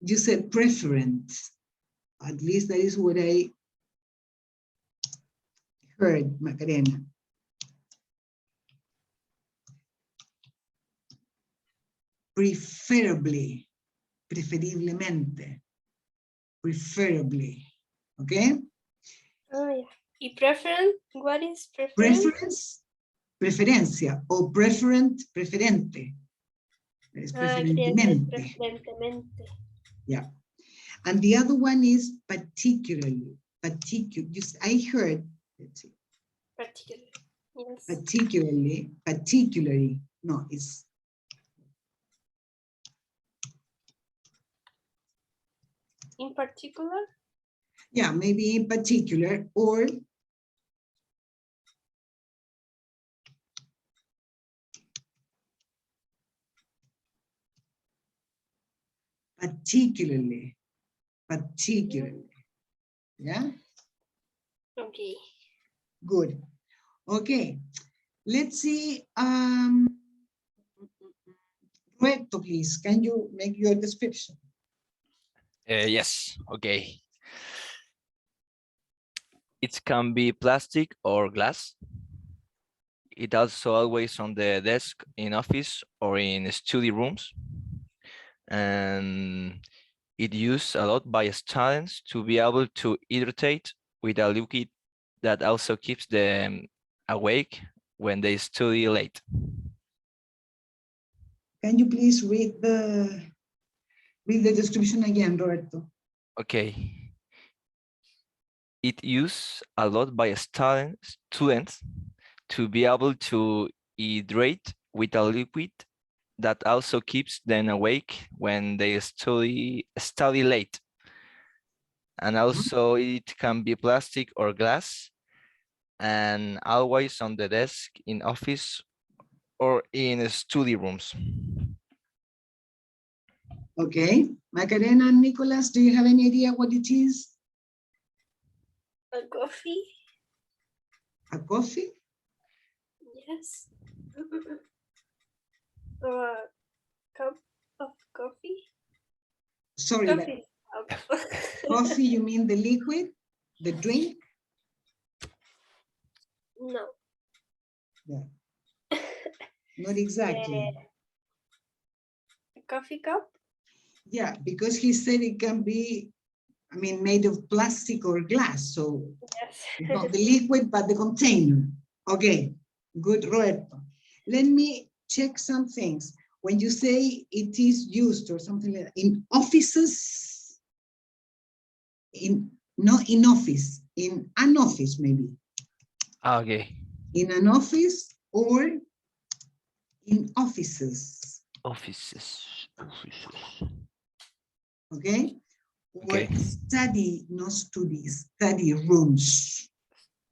You said preference. At least that is what I heard, Macarena. Preferably, preferiblemente, preferably, okay? Oh, yeah. Y preferent, what is preferent? Preference, preferencia, o preferent, preferente. That is preferentemente. Preferentemente. Yeah. And the other one is particularly, I heard, let's see, Particularly. Yes. particularly, no, it's In particular? yeah, maybe in particular, or particularly, yeah, Okay. good. Okay, let's see, Roberto, please, can you make your description? Yes, okay. It can be plastic or glass. It also always on the desk in office or in study rooms. And It used a lot by students to be able to hydrate with a liquid that also keeps them awake when they study late. Can you please read the description again, Roberto? Okay. It used a lot by students to be able to hydrate with a liquid that also keeps them awake when they study late. And also it can be plastic or glass, and always on the desk in office or in study rooms. Okay, Macarena and Nicholas, do you have any idea what it is? A coffee? A coffee? Yes. Or a cup of coffee? Sorry, but Coffee. coffee, you mean the liquid, the drink? No. Yeah. Not exactly. A coffee cup? Yeah, because he said it can be, I mean, made of plastic or glass. So Yes. it's not the liquid, but the container. Okay, good, Roberto. Let me check some things. When you say it is used or something like that, in offices, not in office, in an office maybe. Okay. In an office or in offices, Offices. okay? Or Okay. study, not studies, study rooms.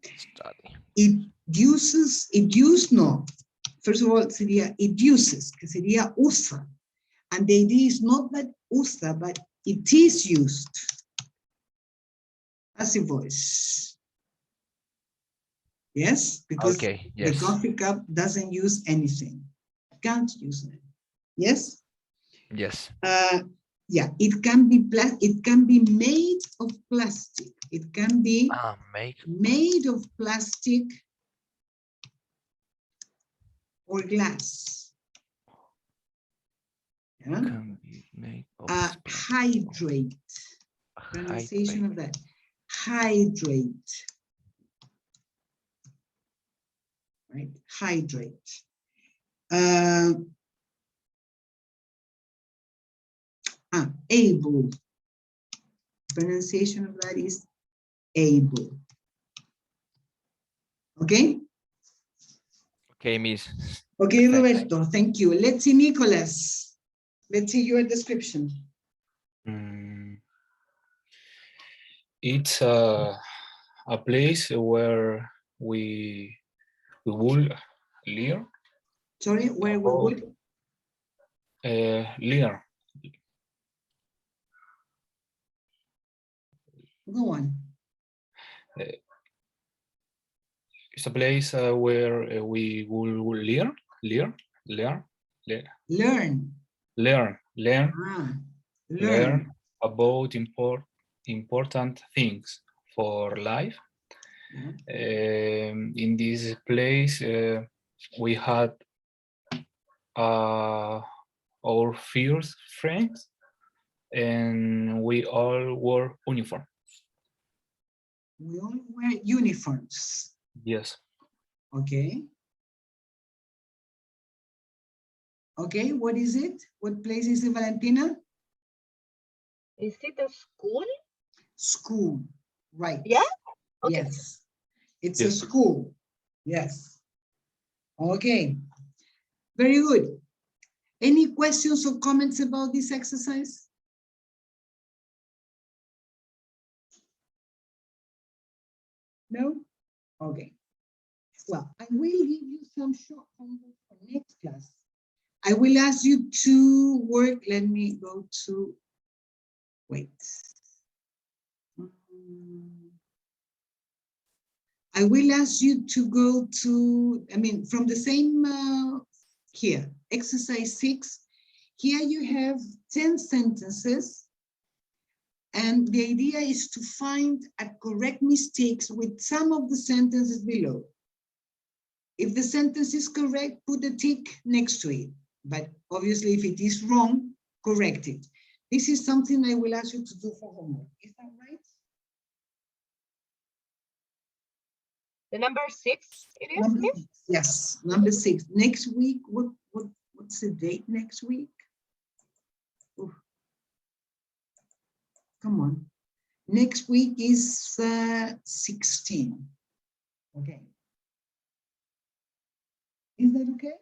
Study. It no. First of all, sería it uses, que sería usa. And the idea is not that usa, but it is used. Passive voice. Yes, because Okay, the yes. coffee cup doesn't use anything. Can't use it. Yes? Yes. Yeah, it can be made of plastic. It can be made of plastic or glass. Yeah? Can be made of Hydrate. Pronunciation of that. Hydrate. Right? Hydrate. Able. Pronunciation of that is able. Okay? Okay, Miss. Okay, Thanks. Roberto, thank you. Let's see, Nicholas. Let's see your description. It's a place where we will learn. Sorry, where we would? Learn. Go on. It's a place where we will learn. Learn about important things for life. Yeah. In this place, we had our first friends, and we all wore uniform. We all wear uniforms. Yes. Okay. Okay, what is it? What place is it, Valentina? Is it a school? School, right. Yeah? Okay. Yes, it's a school. Yes. Okay, very good. Any questions or comments about this exercise? No? Okay. Well, I will give you some short homework for next class. I will ask you to work. Let me go to, wait. I will ask you to go to, from the same here, exercise 6. Here you have 10 sentences. And the idea is to find a correct mistakes with some of the sentences below. If the sentence is correct, put a tick next to it. But obviously, if it is wrong, correct it. This is something I will ask you to do for homework. Is that right? The number 6, it is, Number Miss? 6. Yes, number 6. Next week, what's the date next week? Ooh. Come on. Next week is 16. Okay. Is that okay?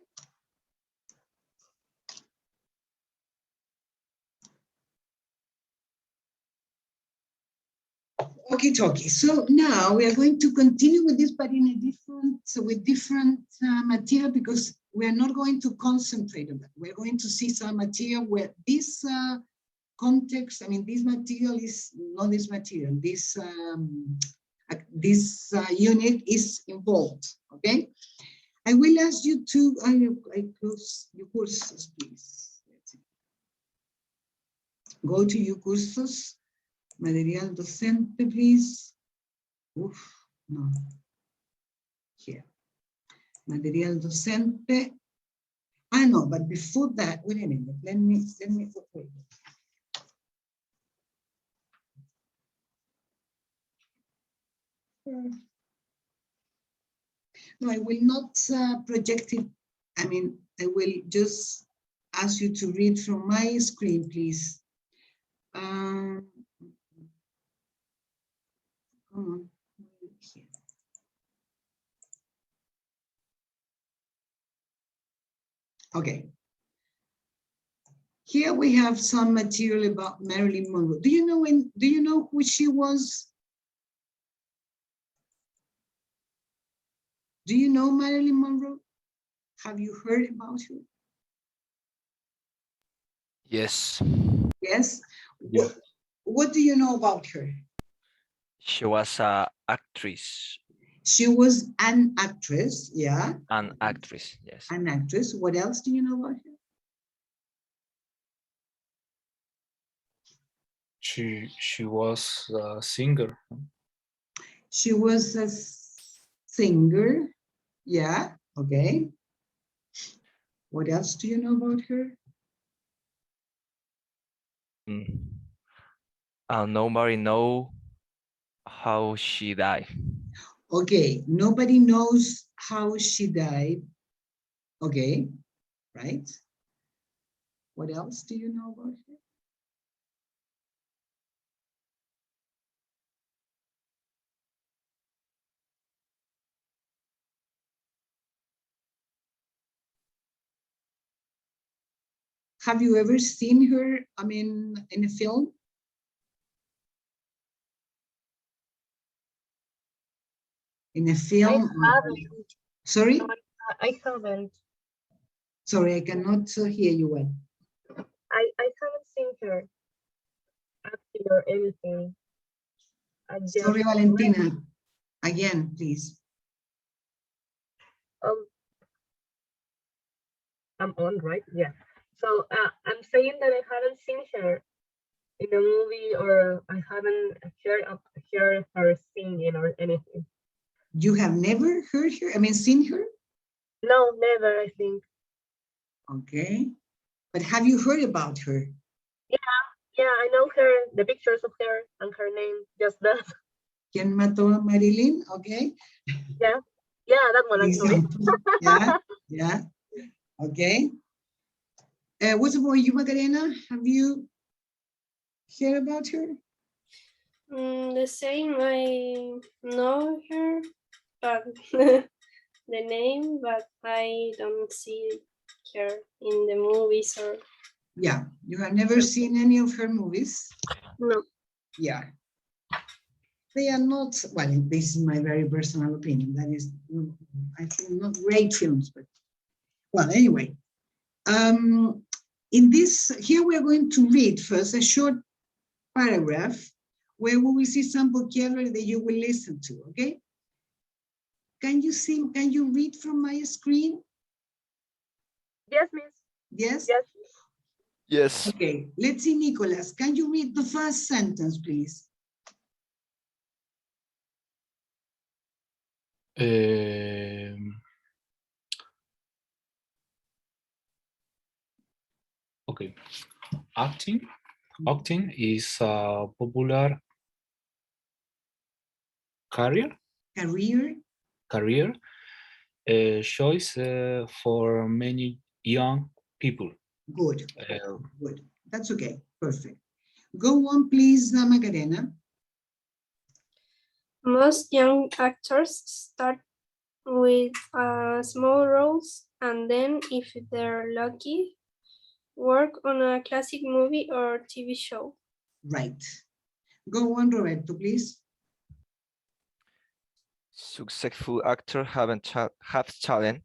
Okay, talkie. So now we are going to continue with this, but in a different, with different material, because we are not going to concentrate on that. We're going to see some material where this context, I mean, this material is not this material. This unit is involved. Okay. I will ask you to I close your courses, please. Let's see. Go to your courses. Material docente, please. Oof, no. Here. Material docente. I know, but before that, wait a minute. Let me wait. No, I will not project it. I mean, I will just ask you to read from my screen, please. Come on. Here. Okay. Here we have some material about Marilyn Monroe. Do you know who she was? Do you know Marilyn Monroe? Have you heard about her? Yes, Yes. Yeah. What do you know about her? she was a actress. She was an actress, yeah. An actress, yes. An actress. What else do you know about her? She was a singer. She was a singer, yeah, okay. What else do you know about her? Nobody know how she died. Okay, nobody knows how she died. Okay, right? What else do you know about her? Have you ever seen her, I mean, in a film? In a film? haven't. Sorry? I haven't. Sorry, I cannot hear you well. I haven't seen her acting or anything. I just Sorry, Valentina. Again, please. I'm on, right? Yeah. So I'm saying that I haven't seen her in a movie, or I haven't heard her singing or anything. You have never heard her? I mean, seen her? No, never, I think. Okay. But have you heard about her? Yeah, I know her, the pictures of her and her name, just that. ¿Quién mató a Marilyn? Okay. Yeah, that one actually. Yeah. Okay. What's about you, Macarena? Have you heard about her? The same, I know her, but the name, but I don't see her in the movies or Yeah, you have never seen any of her movies? no. Yeah. They are not, well, this is my very personal opinion. That is, I think, not great films, but, well, anyway. In this, here we are going to read first a short paragraph where we will see some vocabulary that you will listen to, okay? Can you read from my screen? Yes, miss. Yes? Yes. Yes. Okay, let's see, Nicholas. Can you read the first sentence, please? Okay. Acting Octane is a popular career choice for many young people. Good, good. That's okay, perfect. Go on, please, Macarena. Most young actors start with small roles and then, if they're lucky, work on a classic movie or TV show. Right. Go on, Roberto, please. Successful actors have talent,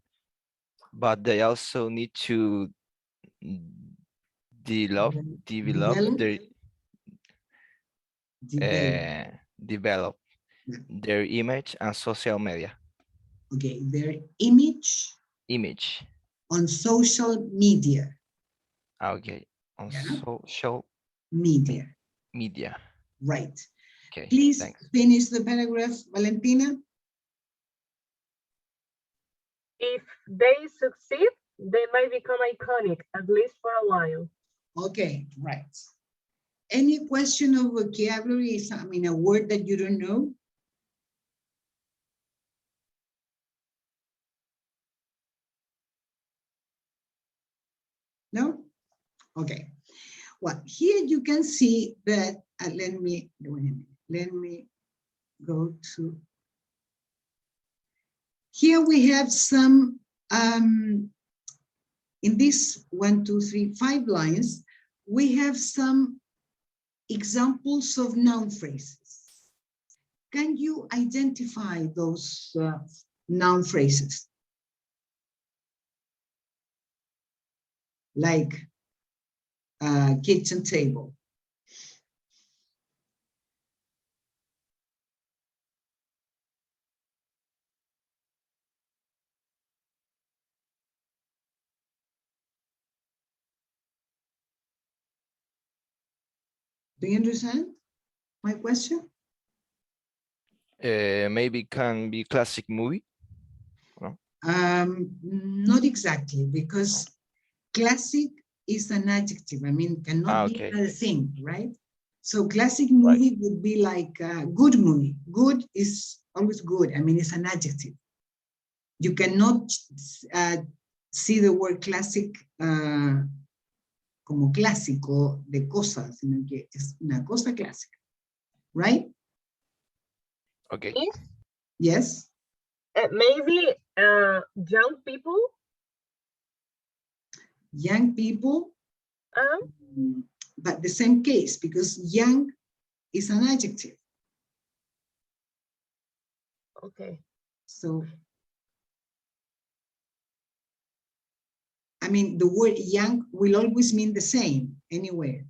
but they also need to develop Develop. their image and social media. Okay, their image on social media. Okay, on social media. Right. Okay, Please thanks. finish the paragraph, Valentina. If they succeed, they might become iconic, at least for a while. Okay, right. Any question of vocabulary, I mean, a word that you don't know? No? Okay. Well, here you can see that, let me go to, here we have some, in this 1, 2, 3, 5 lines, we have some examples of noun phrases. Can you identify those noun phrases? Like kitchen table. Do you understand my question? Maybe can be classic movie. No? Not exactly, because classic is an adjective. I mean, cannot be another thing, right? So classic movie would be like a good movie. Good is always good. I mean, it's an adjective. You cannot see the word classic como clásico de cosas, sino que es una cosa clásica, right? Okay. Yes. Maybe young people. Young people, but the same case, because young is an adjective. Okay. So, I mean, the word young will always mean the same anywhere,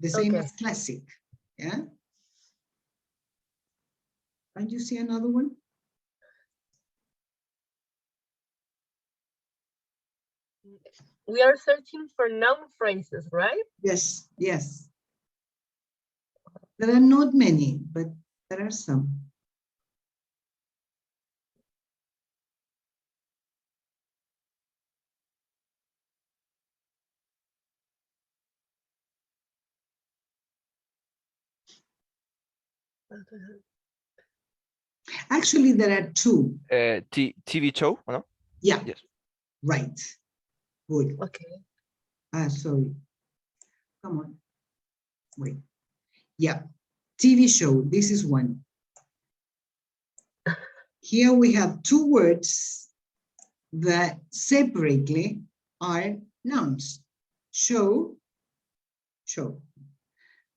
the same as classic, yeah? Can you see another one? We are searching for noun phrases, right? Yes, yes. There are not many, but there are some. Actually, there are two. TV show, no? Yeah. Yes. Right. Good. Okay. Sorry. Come on. Wait. Yeah. TV show. This is one. Here we have two words that separately are nouns. Show,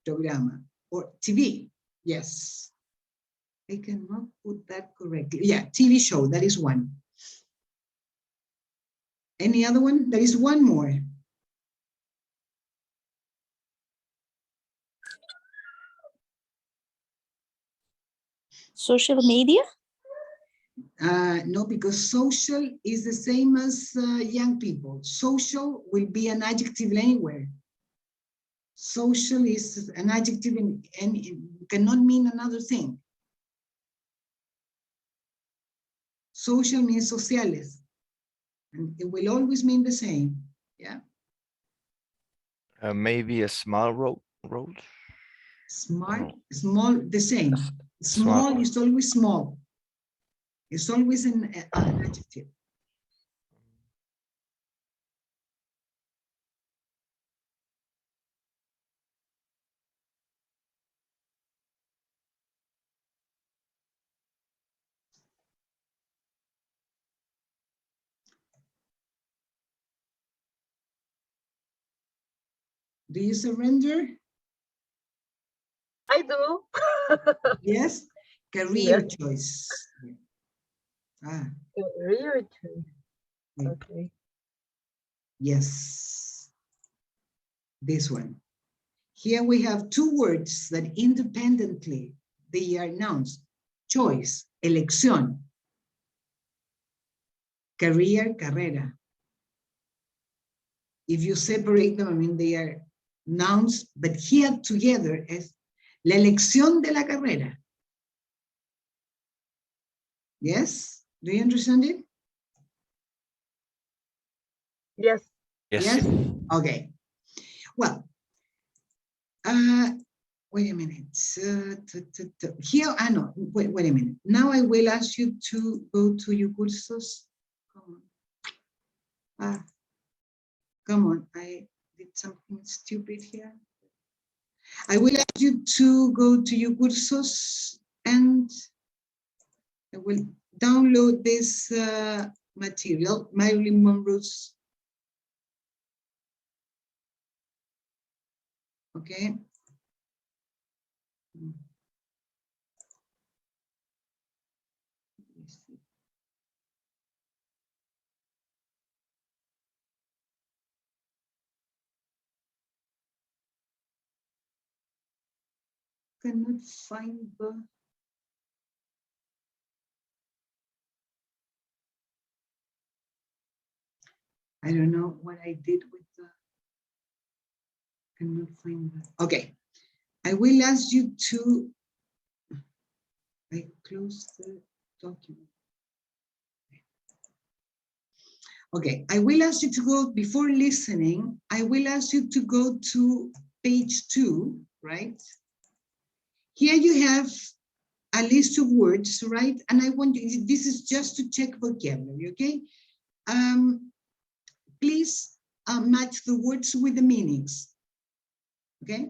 programa, or TV. Yes. I cannot put that correctly. Yeah, TV show, that is one. Any other one? There is one more. Social media? No, because social is the same as young people. Social will be an adjective anywhere. Social is an adjective and it cannot mean another thing. Social means sociales. And it will always mean the same. Yeah. Maybe a small role. Road. Smart, No. small, the same. Small Small. is always small. It's always an adjective. Do you surrender? I do. Yes? Career choice. Ah, Career choice. wait. Okay. Yes. This one. Here we have two words that independently, they are nouns. Choice, elección. Career, carrera. If you separate them, I mean, they are nouns, but here together es la elección de la carrera. Yes? Do you understand it? Yes. Yes. Yes? Okay. Well, wait a minute. Here, no, wait a minute. Now I will ask you to go to your cursos. Come on. Come on, I did something stupid here. I will ask you to go to your cursos and I will download this material, Marilyn Monroe's. Okay. Cannot find the. I don't know what I did with the. Cannot find the. Okay. I will ask you to. I close the document. Okay, I will ask you to go, before listening, I will ask you to go to page 2, right? Here you have a list of words, right? And I want you, this is just to check vocabulary, okay? Please match the words with the meanings, okay?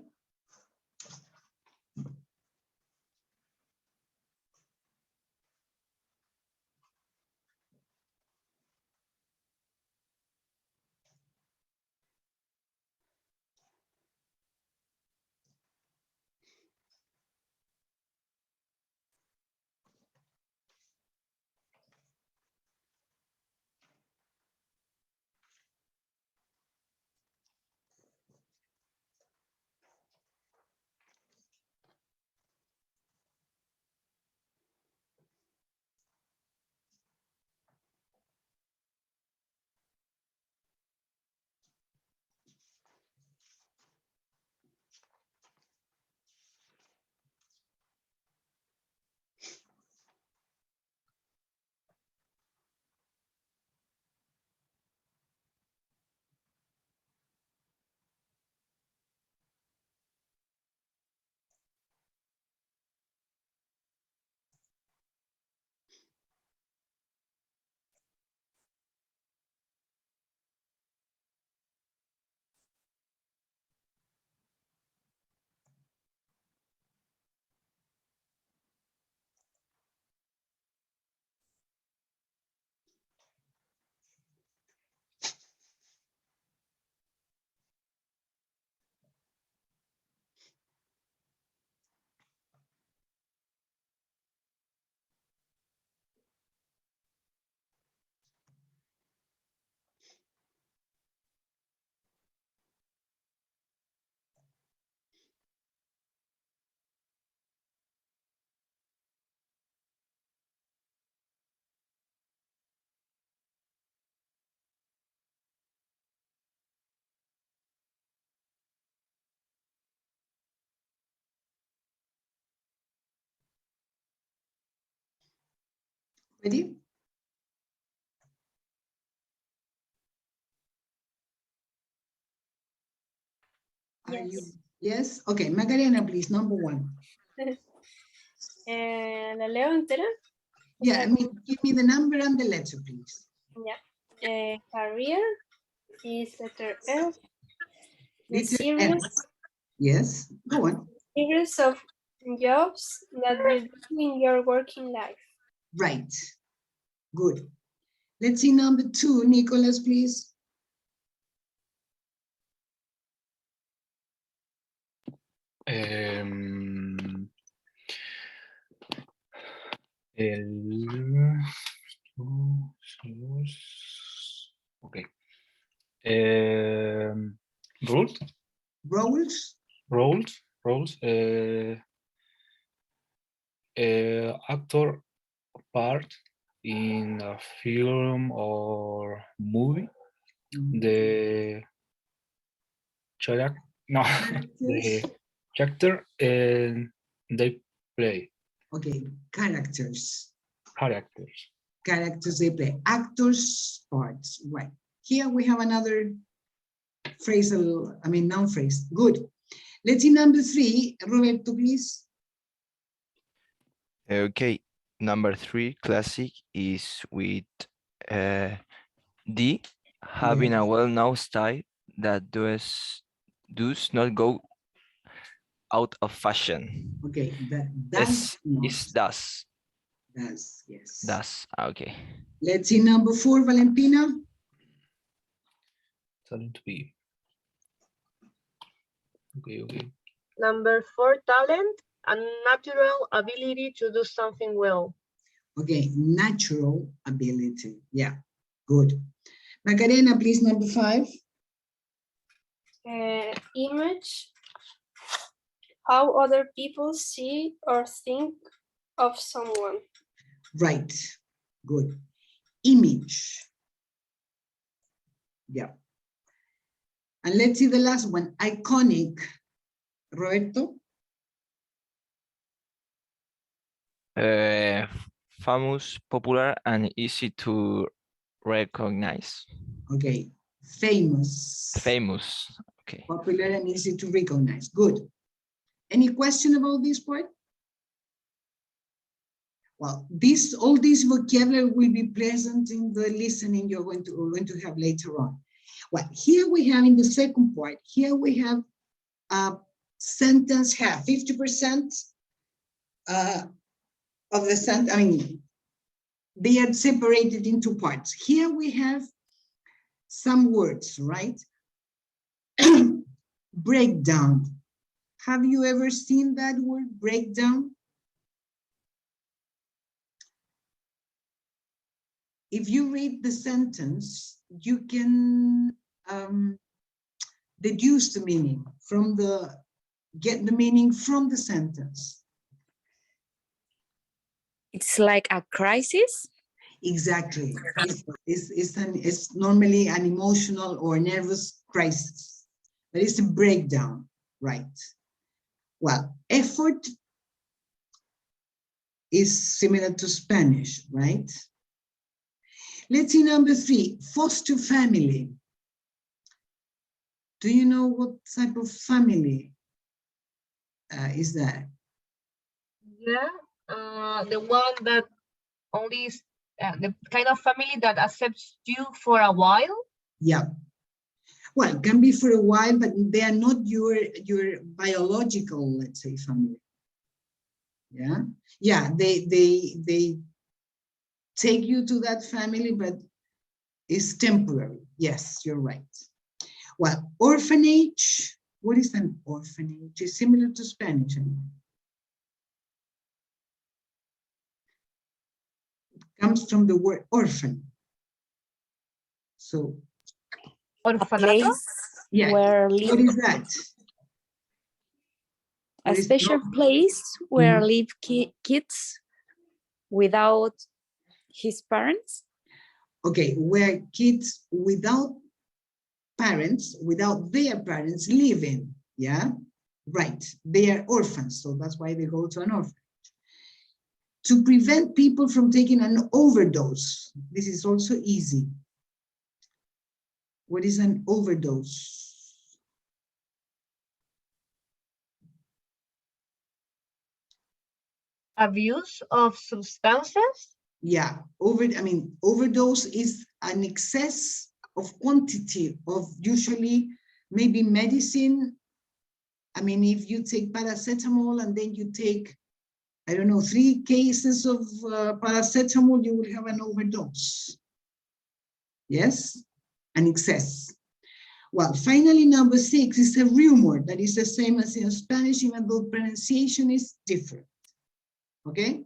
Ready? Are Yes. you Yes? Okay, Macarena, please, number 1. La leo entera. Yeah, I mean, give me the number and the letter, please. Yeah. Career is letter F. The Letter series, F. Yes, go on. series of jobs that you do in your working life. Right. Good. Let's see number 2, Nicholas, please. Okay. Rules. Roles. Roles. Actor part in a film or movie. The character, no, the character and they play. Okay, characters. Characters. Characters they play. Actors, parts. Right. Here we have another phrasal, I mean, noun phrase. Good. Let's see number 3. Roberto, please. Okay, number 3 classic is with D, having a well-known style that does not go out of fashion. Okay, that Is does. does. Does, yes. Does. Okay. Let's see number 4, Valentina. Talent to be. Okay. Number 4, talent, a natural ability to do something well. Okay, natural ability. Yeah, good. Macarena, please, number 5. Image, how other people see or think of someone. Right, good. Image. Yeah. And let's see the last one, iconic. Roberto? Famous, popular, and easy to recognize. Okay, famous. Famous. Okay. Popular and easy to recognize. Good. Any question about this part? Well, all this vocabulary will be present in the listening we're going to have later on. Well, here we have in the second part, here we have a sentence have 50% of the sentence, I mean, they are separated into parts. Here we have some words, right? Breakdown. Have you ever seen that word, breakdown? If you read the sentence, you can deduce the meaning from get the meaning from the sentence. It's like a crisis? Exactly. It's normally an emotional or nervous crisis, but it's a breakdown, right? Well, effort is similar to Spanish, right? Let's see number 3, foster family. Do you know what type of family is that? Yeah, the one that only is the kind of family that accepts you for a while. Yeah. Well, it can be for a while, but they are not your biological, let's say, family. Yeah. Yeah, they take you to that family, but it's temporary. Yes, you're right. Well, orphanage. What is an orphanage? It's similar to Spanish. It comes from the word orphan. So, A place yeah, where what is that? a special place where live kids without his parents. Okay, where kids without their parents live in, yeah? Right, they are orphans, so that's why they go to an orphanage. To prevent people from taking an overdose, this is also easy. What is an overdose? Abuse of substances? Yeah, overdose is an excess of quantity of usually maybe medicine. I mean, if you take paracetamol and then you take, I don't know, 3 cases of paracetamol, you will have an overdose. Yes, an excess. Well, finally, number 6 is a rumor that is the same as in Spanish, even though pronunciation is different. Okay?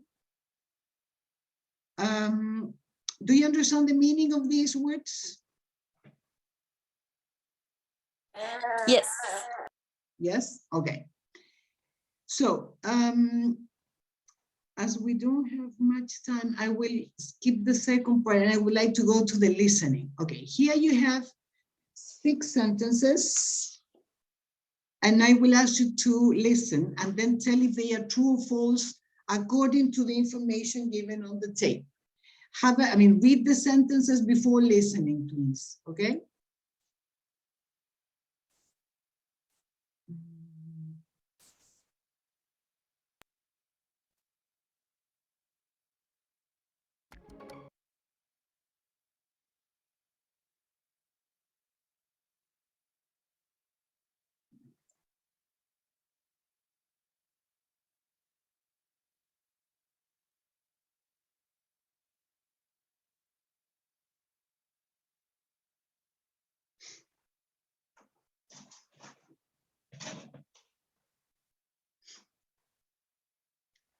Do you understand the meaning of these words? Yes. Yes? Okay. So, as we don't have much time, I will skip the second part and I would like to go to the listening. Okay, here you have 6 sentences and I will ask you to listen and then tell if they are true or false according to the information given on the tape. Read the sentences before listening, please, okay?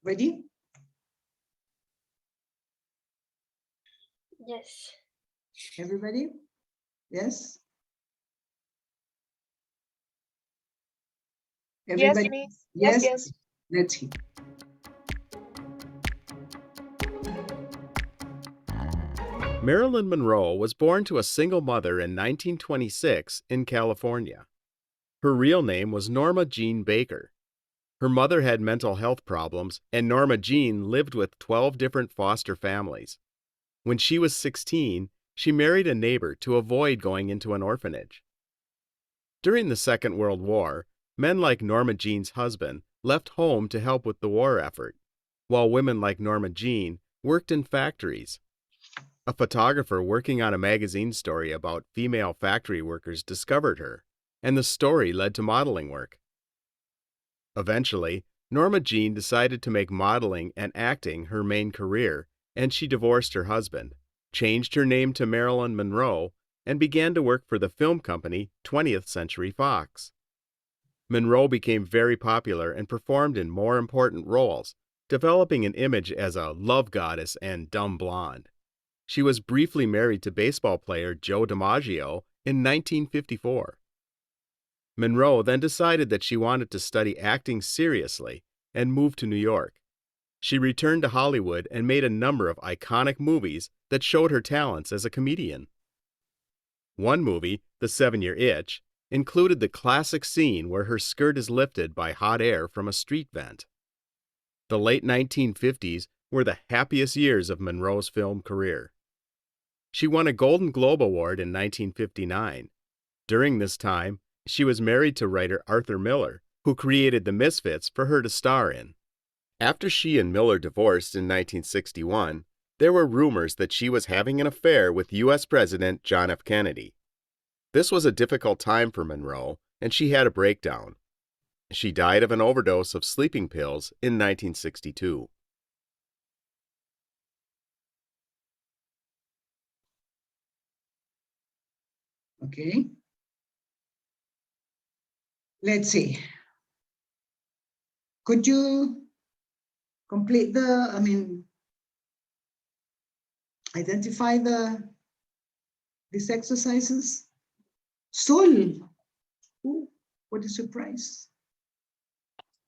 Ready? Yes. Everybody? Yes? Everybody? Miss. Yes? Yes. Let's hear. Marilyn Monroe was born to a single mother in 1926 in California. Her real name was Norma Jean Baker. Her mother had mental health problems, and Norma Jean lived with 12 different foster families. When she was 16, she married a neighbor to avoid going into an orphanage. During the Second World War, men like Norma Jean's husband left home to help with the war effort, while women like Norma Jean worked in factories. A photographer working on a magazine story about female factory workers discovered her, and the story led to modeling work. Eventually, Norma Jean decided to make modeling and acting her main career, and she divorced her husband, changed her name to Marilyn Monroe, and began to work for the film company 20th Century Fox. Monroe became very popular and performed in more important roles, developing an image as a love goddess and dumb blonde. She was briefly married to baseball player Joe DiMaggio in 1954. Monroe then decided that she wanted to study acting seriously and moved to New York. She returned to Hollywood and made a number of iconic movies that showed her talents as a comedian. One movie, The 7-Year Itch, included the classic scene where her skirt is lifted by hot air from a street vent. The late 1950s were the happiest years of Monroe's film career. She won a Golden Globe Award in 1959. During this time, she was married to writer Arthur Miller, who created The Misfits for her to star in. After she and Miller divorced in 1961, there were rumors that she was having an affair with U.S. President John F. Kennedy. This was a difficult time for Monroe, and she had a breakdown. She died of an overdose of sleeping pills in 1962. Okay. Let's see. Could you complete identify these exercises? Sol. Ooh, what a surprise.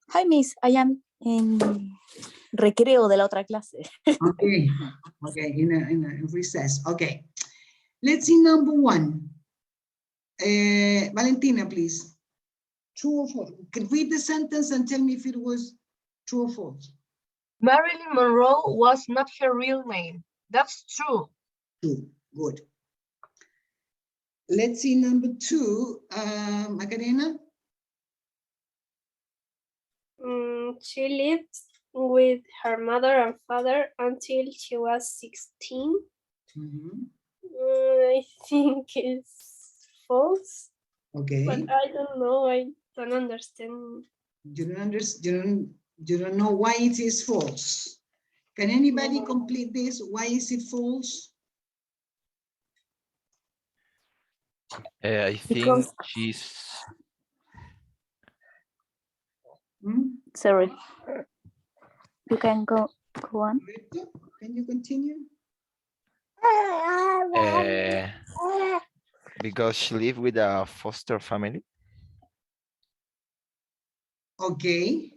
Hi, Miss. I am en recreo de la otra clase. Okay, okay, in a recess. Okay. Let's see number 1. Valentina, please. True or false? Read the sentence and tell me if it was true or false. Marilyn Monroe was not her real name. That's true. True. Good. Let's see number 2. Macarena. She lived with her mother and father until she was 16. Mhm. I think it's false, but Okay. I don't know. I don't understand. You don't know why it is false. Can anybody No. complete this? Why is it false? I think Because- she's Hmm? Sorry. You can go on. Roberto, can you continue? because she lived with a foster family. Okay.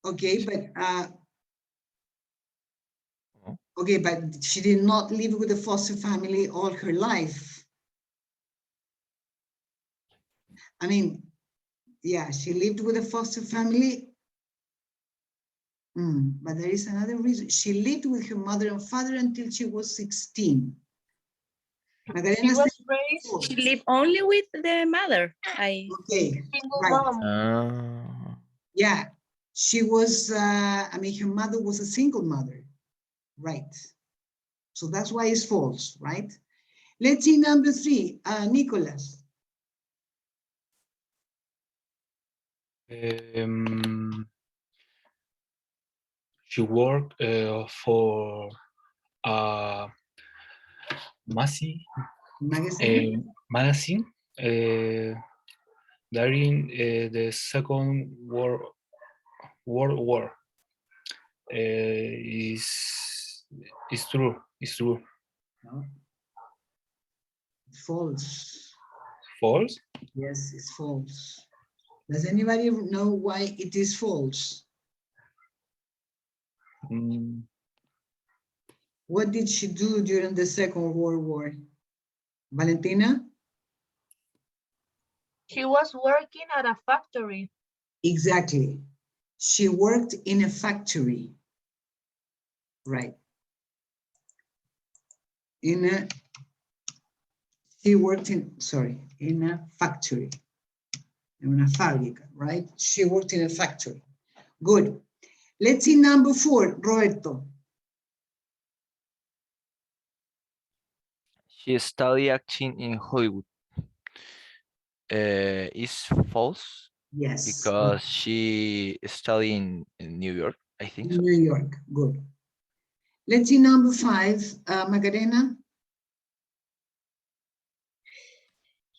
Okay, but Oh. okay, but she did not live with a foster family all her life. I mean, yeah, she lived with a foster family. But there is another reason. She lived with her mother and father until she was 16. She Magdalena was said raised false. She lived only with the mother. Okay, single right. mom. Yeah, she was, I mean, her mother was a single mother, right? So that's why it's false, right? Let's see number 3, Nicholas. She worked for a Magazine? magazine during the Second World War. Is true. It's true. No. False. False. Yes, it's false. Does anybody know why it is false? Mm, What did she do during the Second World War? Valentina? She was working at a factory. Exactly. She worked in a factory. Right. She worked in a factory. In una fábrica, right? She worked in a factory. Good. Let's see number 4, Roberto. She studied acting in Hollywood. Is false Yes. because she studied in New York. I think so. New York. Good. Let's see number 5, Macarena.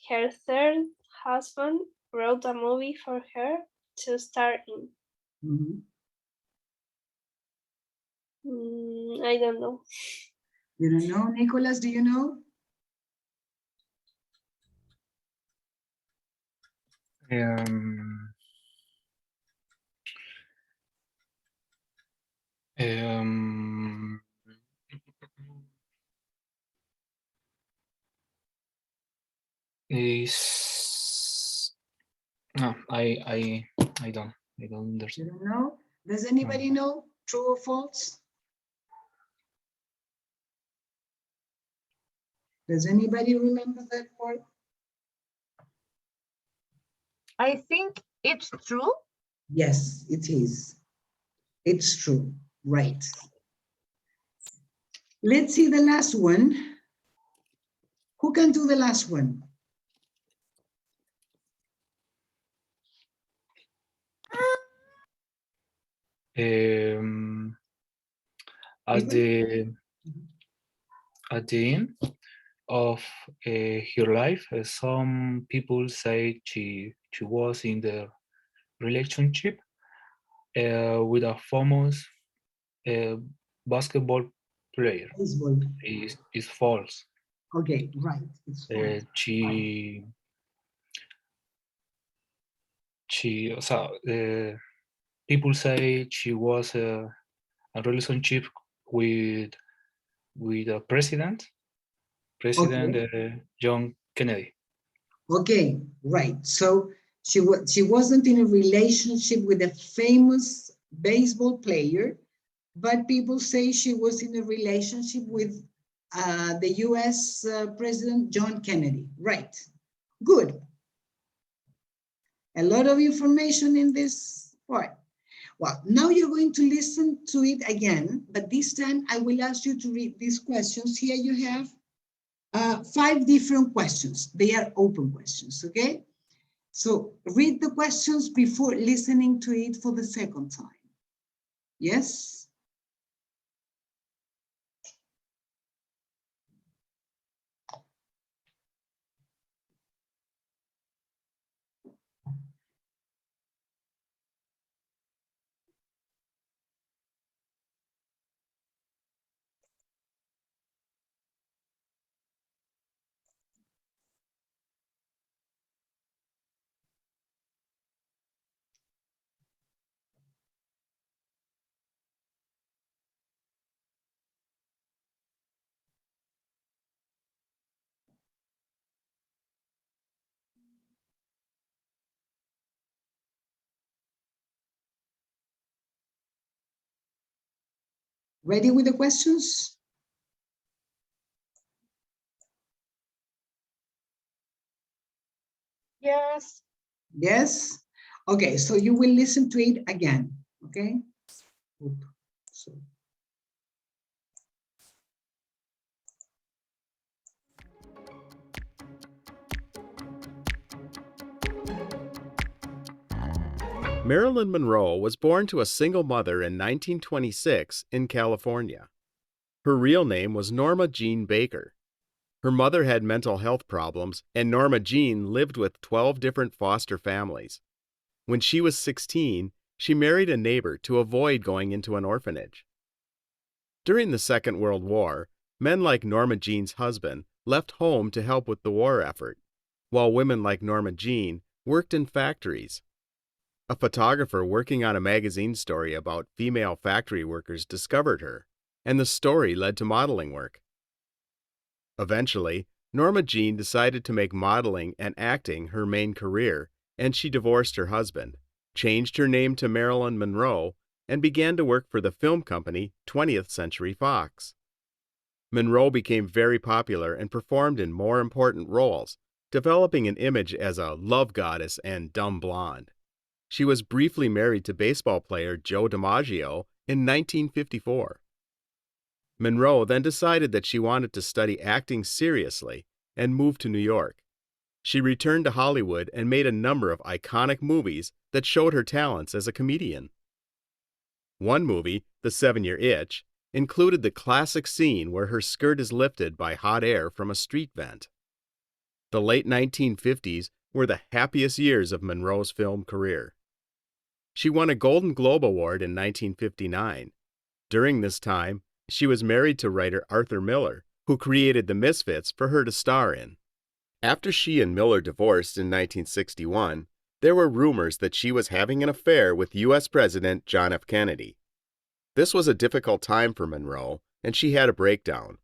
Her third husband wrote a movie for her to star in. Mhm. I don't know. You don't know, Nicholas? Do you know? Is no, I don't You understand. don't know? Does anybody know? True or false? Does anybody remember that part? I think it's true. Yes, it is. It's true. Right. Let's see the last one. Who can do the last one? At the end of her life, some people say she was in the relationship with a famous basketball player. Baseball. Is false. Okay, right. It's false. O sea, people say she was a relationship with a president John Kennedy. Okay, right. So she wasn't in a relationship with a famous baseball player, but people say she was in a relationship with the US President John Kennedy. Right. Good. A lot of information in this part. Well, now you're going to listen to it again, but this time I will ask you to read these questions. Here you have 5 different questions. They are open questions, okay? So read the questions before listening to it for the second time. Yes? Ready with the questions? Yes. Yes? Okay, so you will listen to it again, okay? So. Marilyn Monroe was born to a single mother in 1926 in California. Her real name was Norma Jean Baker. Her mother had mental health problems, and Norma Jean lived with 12 different foster families. When she was 16, she married a neighbor to avoid going into an orphanage. During the Second World War, men like Norma Jean's husband left home to help with the war effort, while women like Norma Jean worked in factories. A photographer working on a magazine story about female factory workers discovered her, and the story led to modeling work. Eventually, Norma Jean decided to make modeling and acting her main career, and she divorced her husband, changed her name to Marilyn Monroe, and began to work for the film company 20th Century Fox. Monroe became very popular and performed in more important roles, developing an image as a love goddess and dumb blonde. She was briefly married to baseball player Joe DiMaggio in 1954. Monroe then decided that she wanted to study acting seriously and moved to New York. She returned to Hollywood and made a number of iconic movies that showed her talents as a comedian. One movie, The 7-Year Itch, included the classic scene where her skirt is lifted by hot air from a street vent. The late 1950s were the happiest years of Monroe's film career. She won a Golden Globe Award in 1959. During this time, she was married to writer Arthur Miller, who created The Misfits for her to star in. After she and Miller divorced in 1961, there were rumors that she was having an affair with U.S. President John F. Kennedy. This was a difficult time for Monroe, and she had a breakdown.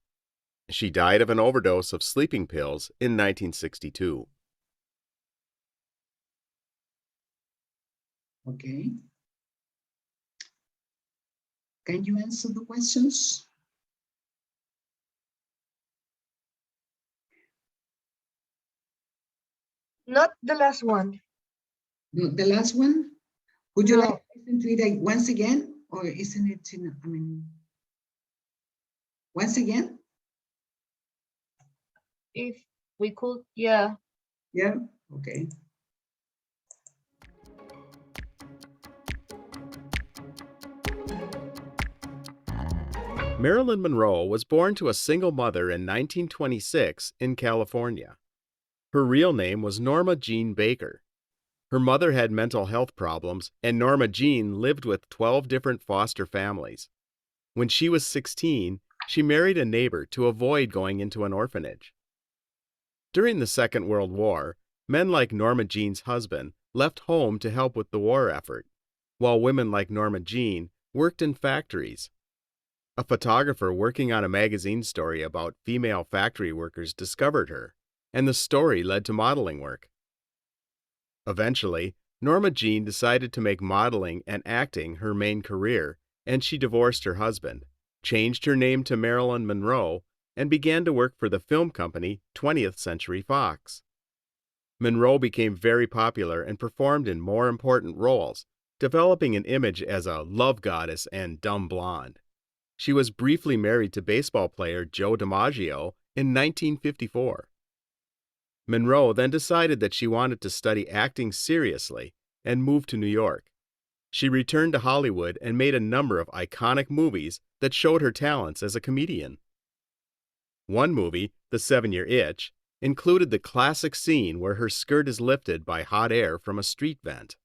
She died of an overdose of sleeping pills in 1962. Okay. Can you answer the questions? Not the last one. No, the last one? Would you No. like to listen to it once again, or isn't it, once again? If we could, yeah. Yeah, okay. Marilyn Monroe was born to a single mother in 1926 in California. Her real name was Norma Jean Baker. Her mother had mental health problems, and Norma Jean lived with 12 different foster families. When she was 16, she married a neighbor to avoid going into an orphanage. During the Second World War, men like Norma Jean's husband left home to help with the war effort, while women like Norma Jean worked in factories. A photographer working on a magazine story about female factory workers discovered her, and the story led to modeling work. Eventually, Norma Jean decided to make modeling and acting her main career, and she divorced her husband, changed her name to Marilyn Monroe, and began to work for the film company 20th Century Fox. Monroe became very popular and performed in more important roles, developing an image as a love goddess and dumb blonde. She was briefly married to baseball player Joe DiMaggio in 1954. Monroe then decided that she wanted to study acting seriously and moved to New York. She returned to Hollywood and made a number of iconic movies that showed her talents as a comedian. One movie, The 7-Year Itch, included the classic scene where her skirt is lifted by hot air from a street vent.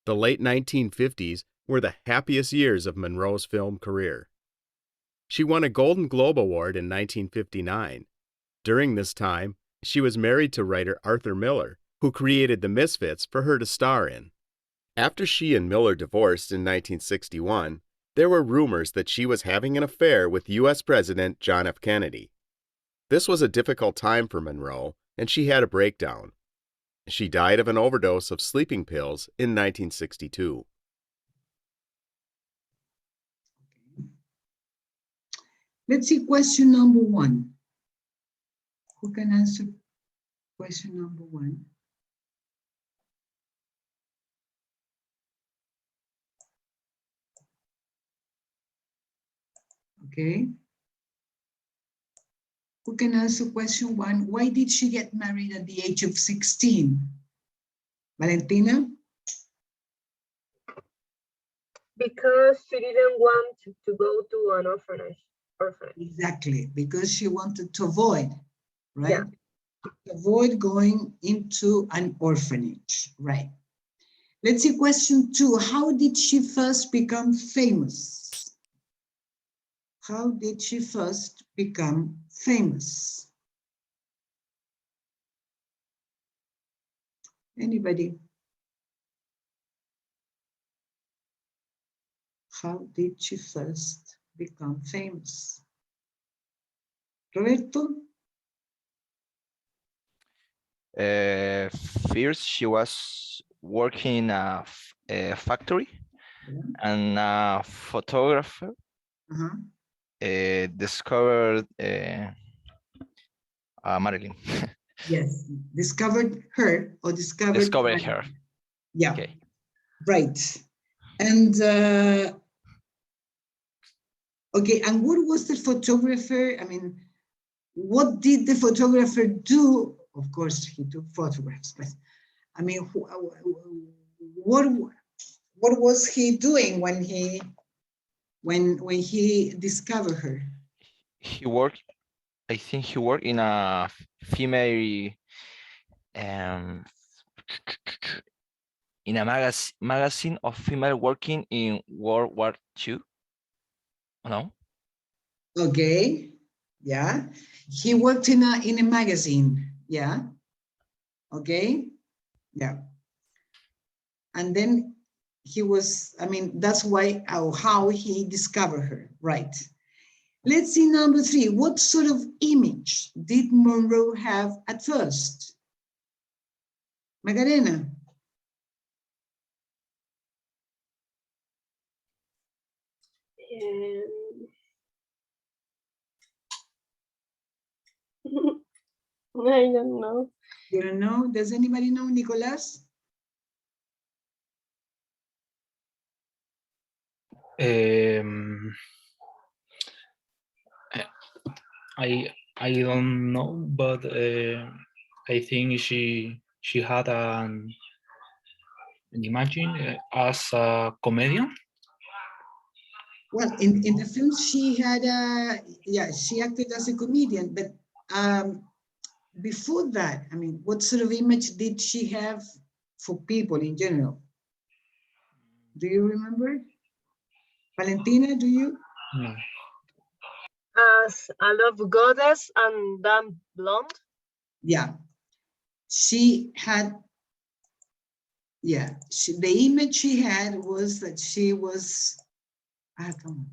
The late 1950s were the happiest years of Monroe's film career. She won a Golden Globe Award in 1959. During this time, she was married to writer Arthur Miller, who created The Misfits for her to star in. After she and Miller divorced in 1961, there were rumors that she was having an affair with U.S. President John F. Kennedy. This was a difficult time for Monroe, and she had a breakdown. She died of an overdose of sleeping pills in 1962. Let's see question number 1. Who can answer question number 1? Okay. Who can answer question 1? Why did she get married at the age of 16? Valentina? Because she didn't want to go to an orphanage. Exactly, because she wanted to avoid, right? Yeah. To avoid going into an orphanage, right? Let's see question 2. How did she first become famous? How did she first become famous? Anybody? How did she first become famous? Roberto? First, she was working in a factory, and a photographer discovered Marilyn. Yes, discovered her or discovered her. Yeah, Okay. right. And okay, and what was the photographer? I mean, what did the photographer do? Of course, he took photographs, but I mean, what was he doing when he discovered her? He worked. I think he worked in a female, in a magazine of female working in World War II. No. Okay, yeah, he worked in a magazine. Yeah. Okay. Yeah. And then he was, I mean, that's why, how he discovered her, right? Let's see number 3. What sort of image did Monroe have at first? Macarena? I don't know. You don't know? Does anybody know, Nicolas? I don't know, but I think she had an imagine as a comedian. Well, in the film, she had she acted as a comedian, but before that, I mean, what sort of image did she have for people in general? Do you remember? Valentina, do you? No. As a love goddess and dumb blonde. Yeah, she had, the image she had was that she was, come on.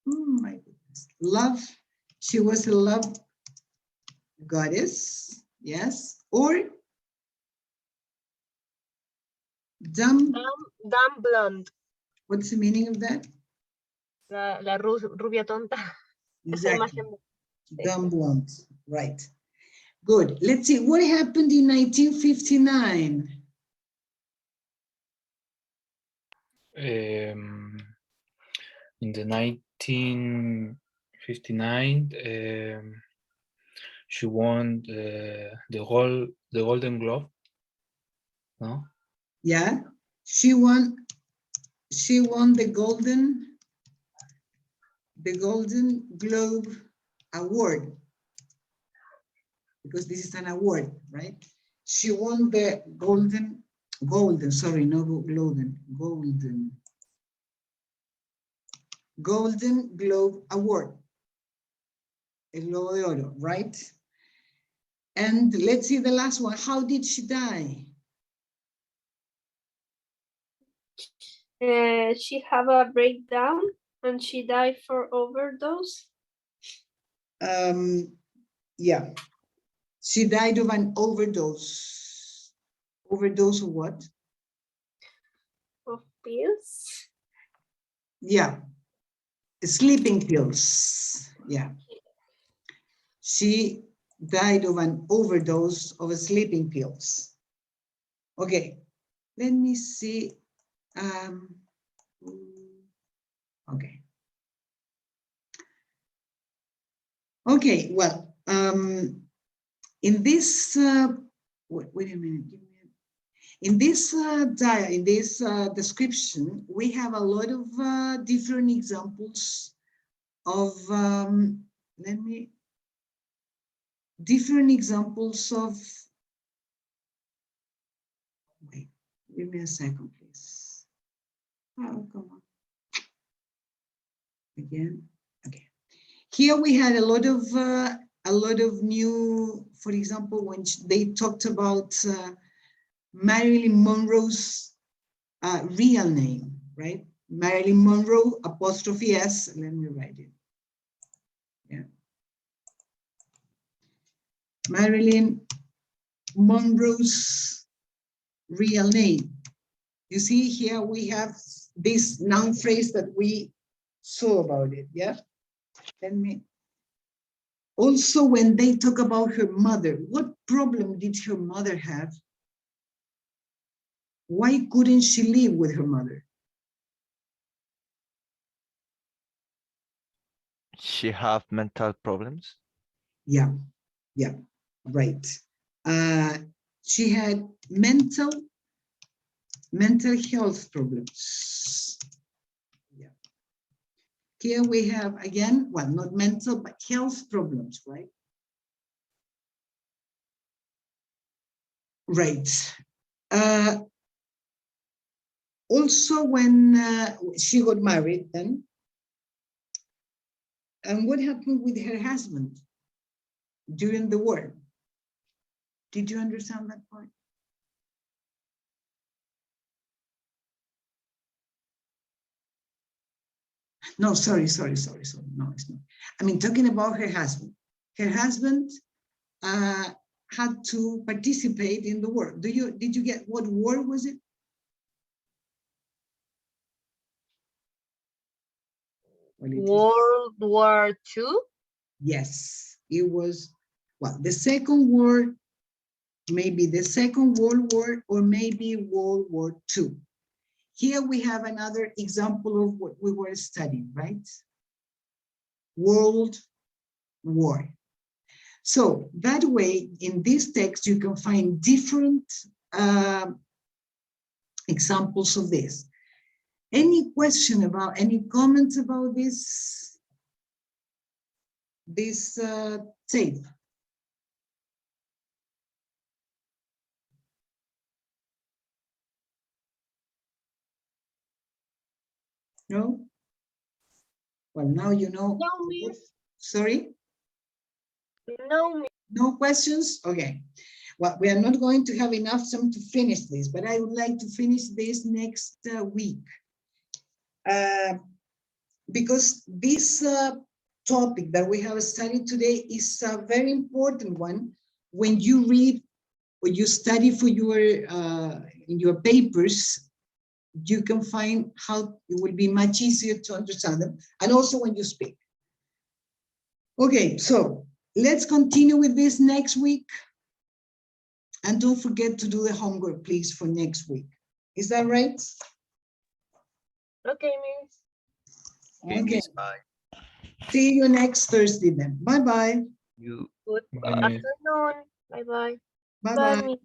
Oh my goodness. She was a love goddess, yes, or dumb blonde. What's the meaning of that? La rubia tonta. Exactly. Dumb blonde, right. Good. Let's see, what happened in 1959? in the 1959, she won the Golden Globe. No? Yeah, she won the Golden Globe Award, because this is an award, right? She won the Golden Globe Award, el Globo de Oro, right? And let's see the last one. How did she die? She had a breakdown and she died for overdose. Yeah, she died of an overdose. Overdose of what? Of pills. Yeah, sleeping pills. Yeah, she died of an overdose of sleeping pills. Okay, let me see. Okay. Okay, well, in this, wait a minute. In this description, we have a lot of different examples of, different examples of, wait, give me a second, please. Oh, come on. Again, okay. Here we had a lot of new, for example, when they talked about Marilyn Monroe's real name, right? Marilyn Monroe, apostrophe S, let me write it. Yeah. Marilyn Monroe's real name. You see here we have this noun phrase that we saw about it, yeah? Let me. Also, when they talk about her mother, what problem did her mother have? Why couldn't she live with her mother? She have mental problems. Yeah, yeah, right. She had mental health problems. Yeah. Here we have, again, well, not mental, but health problems, right? Right. Also, when she got married then, and what happened with her husband during the war? Did you understand that part? No, sorry. No, it's not. I mean, talking about her husband. Her husband had to participate in the war. Did you get what war was it? World War II? Yes, it was, well, the Second War, maybe the Second World War, or maybe World War II. Here we have another example of what we were studying, right? World War. So that way, in this text, you can find different examples of this. Any question about, any comments about this tape? No? Well, now you know. No, miss. Sorry? No, No questions? Okay. Well, we are not going to have enough time to finish this, but I would like to finish this next week. Because this topic that we have studied today is a very important one when you read or you study for your in your papers. You can find how it will be much easier to understand them, and also when you speak. Okay, so let's continue with this next week. And don't forget to do the homework, please, for next week. Is that right? Okay, Miss. Okay. Miss, bye. See you next Thursday then. Bye-bye. You Good Bye, Miss. afternoon. Bye-bye. Bye-bye. Bye, Miss.